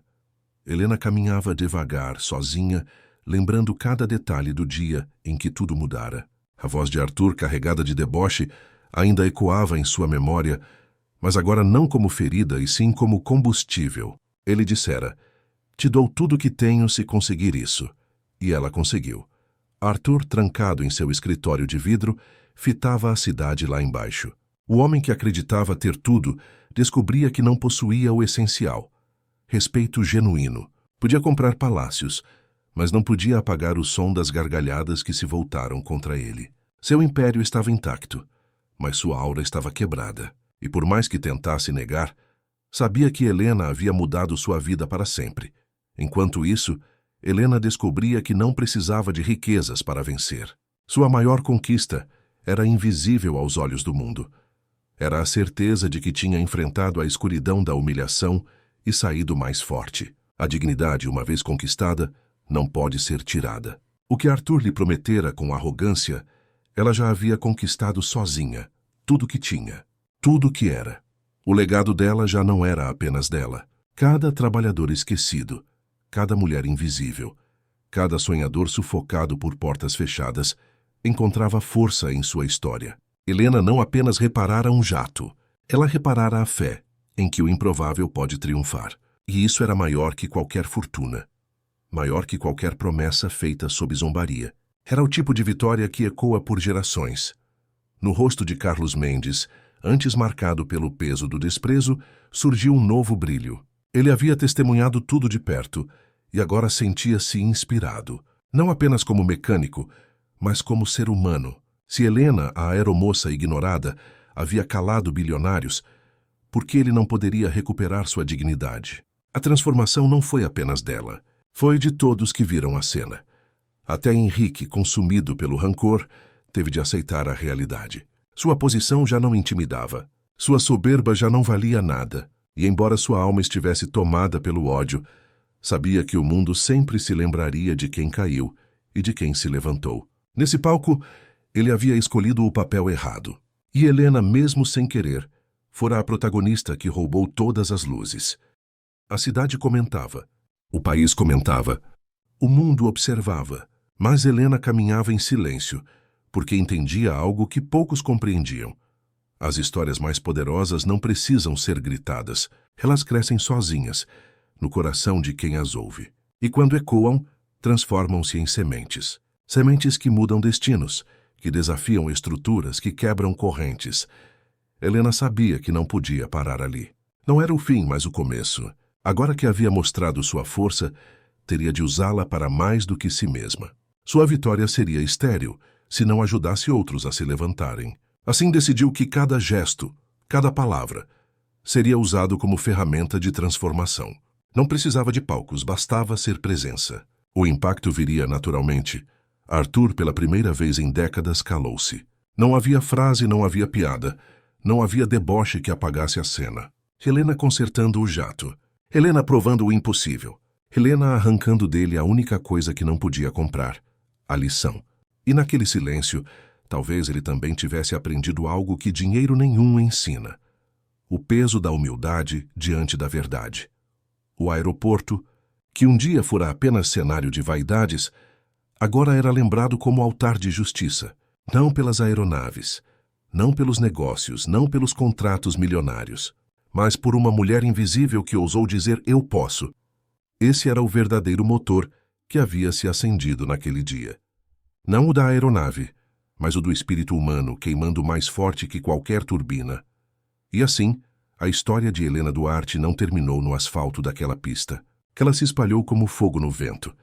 Helena caminhava devagar, sozinha, lembrando cada detalhe do dia em que tudo mudara. A voz de Arthur, carregada de deboche, ainda ecoava em sua memória, mas agora não como ferida, e sim como combustível. Ele dissera, "Te dou tudo o que tenho se conseguir isso." E ela conseguiu. Arthur, trancado em seu escritório de vidro, fitava a cidade lá embaixo. O homem que acreditava ter tudo descobria que não possuía o essencial. Respeito genuíno. Podia comprar palácios, mas não podia apagar o som das gargalhadas que se voltaram contra ele. Seu império estava intacto, mas sua aura estava quebrada. E por mais que tentasse negar, sabia que Helena havia mudado sua vida para sempre. Enquanto isso, Helena descobria que não precisava de riquezas para vencer. Sua maior conquista era invisível aos olhos do mundo. Era a certeza de que tinha enfrentado a escuridão da humilhação e saído mais forte. A dignidade, uma vez conquistada, não pode ser tirada. O que Arthur lhe prometera com arrogância, ela já havia conquistado sozinha. Tudo o que tinha, tudo o que era. O legado dela já não era apenas dela. Cada trabalhador esquecido, cada mulher invisível, Cada sonhador sufocado por portas fechadas encontrava força em sua história. Helena não apenas reparara um jato, ela reparara a fé em que o improvável pode triunfar. E isso era maior que qualquer fortuna, maior que qualquer promessa feita sob zombaria. Era o tipo de vitória que ecoa por gerações. No rosto de Carlos Mendes, antes marcado pelo peso do desprezo, surgiu um novo brilho. Ele havia testemunhado tudo de perto e agora sentia-se inspirado, não apenas como mecânico, mas como ser humano. Se Helena, a aeromoça ignorada, havia calado bilionários, por que ele não poderia recuperar sua dignidade? A transformação não foi apenas dela, foi de todos que viram a cena. Até Henrique, consumido pelo rancor, teve de aceitar a realidade. Sua posição já não intimidava, sua soberba já não valia nada, e embora sua alma estivesse tomada pelo ódio, sabia que o mundo sempre se lembraria de quem caiu e de quem se levantou. Nesse palco, ele havia escolhido o papel errado. E Helena, mesmo sem querer, fora a protagonista que roubou todas as luzes. A cidade comentava, o país comentava, o mundo observava, mas Helena caminhava em silêncio, porque entendia algo que poucos compreendiam. As histórias mais poderosas não precisam ser gritadas, elas crescem sozinhas, no coração de quem as ouve. E quando ecoam, transformam-se em sementes. Sementes que mudam destinos, que desafiam estruturas, que quebram correntes. Helena sabia que não podia parar ali. Não era o fim, mas o começo. Agora que havia mostrado sua força, teria de usá-la para mais do que si mesma. Sua vitória seria estéril, se não ajudasse outros a se levantarem. Assim decidiu que cada gesto, cada palavra, seria usado como ferramenta de transformação. Não precisava de palcos, bastava ser presença. O impacto viria naturalmente. Arthur, pela primeira vez em décadas, calou-se. Não havia frase, não havia piada, não havia deboche que apagasse a cena. Helena consertando o jato. Helena provando o impossível. Helena arrancando dele a única coisa que não podia comprar, a lição. E naquele silêncio, talvez ele também tivesse aprendido algo que dinheiro nenhum ensina. O peso da humildade diante da verdade. O aeroporto, que um dia fora apenas cenário de vaidades, agora era lembrado como altar de justiça, não pelas aeronaves, não pelos negócios, não pelos contratos milionários, mas por uma mulher invisível que ousou dizer "eu posso". Esse era o verdadeiro motor que havia se acendido naquele dia. Não o da aeronave, mas o do espírito humano queimando mais forte que qualquer turbina. E assim, a história de Helena Duarte não terminou no asfalto daquela pista. Ela se espalhou como fogo no vento,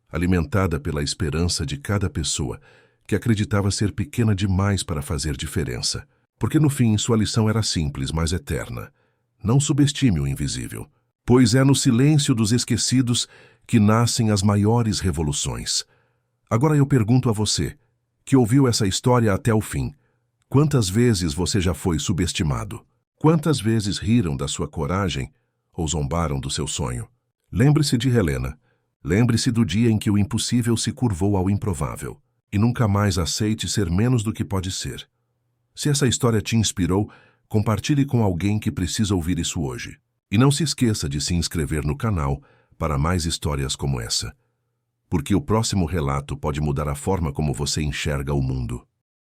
alimentada pela esperança de cada pessoa que acreditava ser pequena demais para fazer diferença. Porque no fim sua lição era simples, mas eterna. Não subestime o invisível, pois é no silêncio dos esquecidos que nascem as maiores revoluções. Agora eu pergunto a você, que ouviu essa história até o fim, quantas vezes você já foi subestimado? Quantas vezes riram da sua coragem ou zombaram do seu sonho? Lembre-se de Helena. Lembre-se do dia em que o impossível se curvou ao improvável. E nunca mais aceite ser menos do que pode ser. Se essa história te inspirou, compartilhe com alguém que precisa ouvir isso hoje. E não se esqueça de se inscrever no canal para mais histórias como essa. Porque o próximo relato pode mudar a forma como você enxerga o mundo.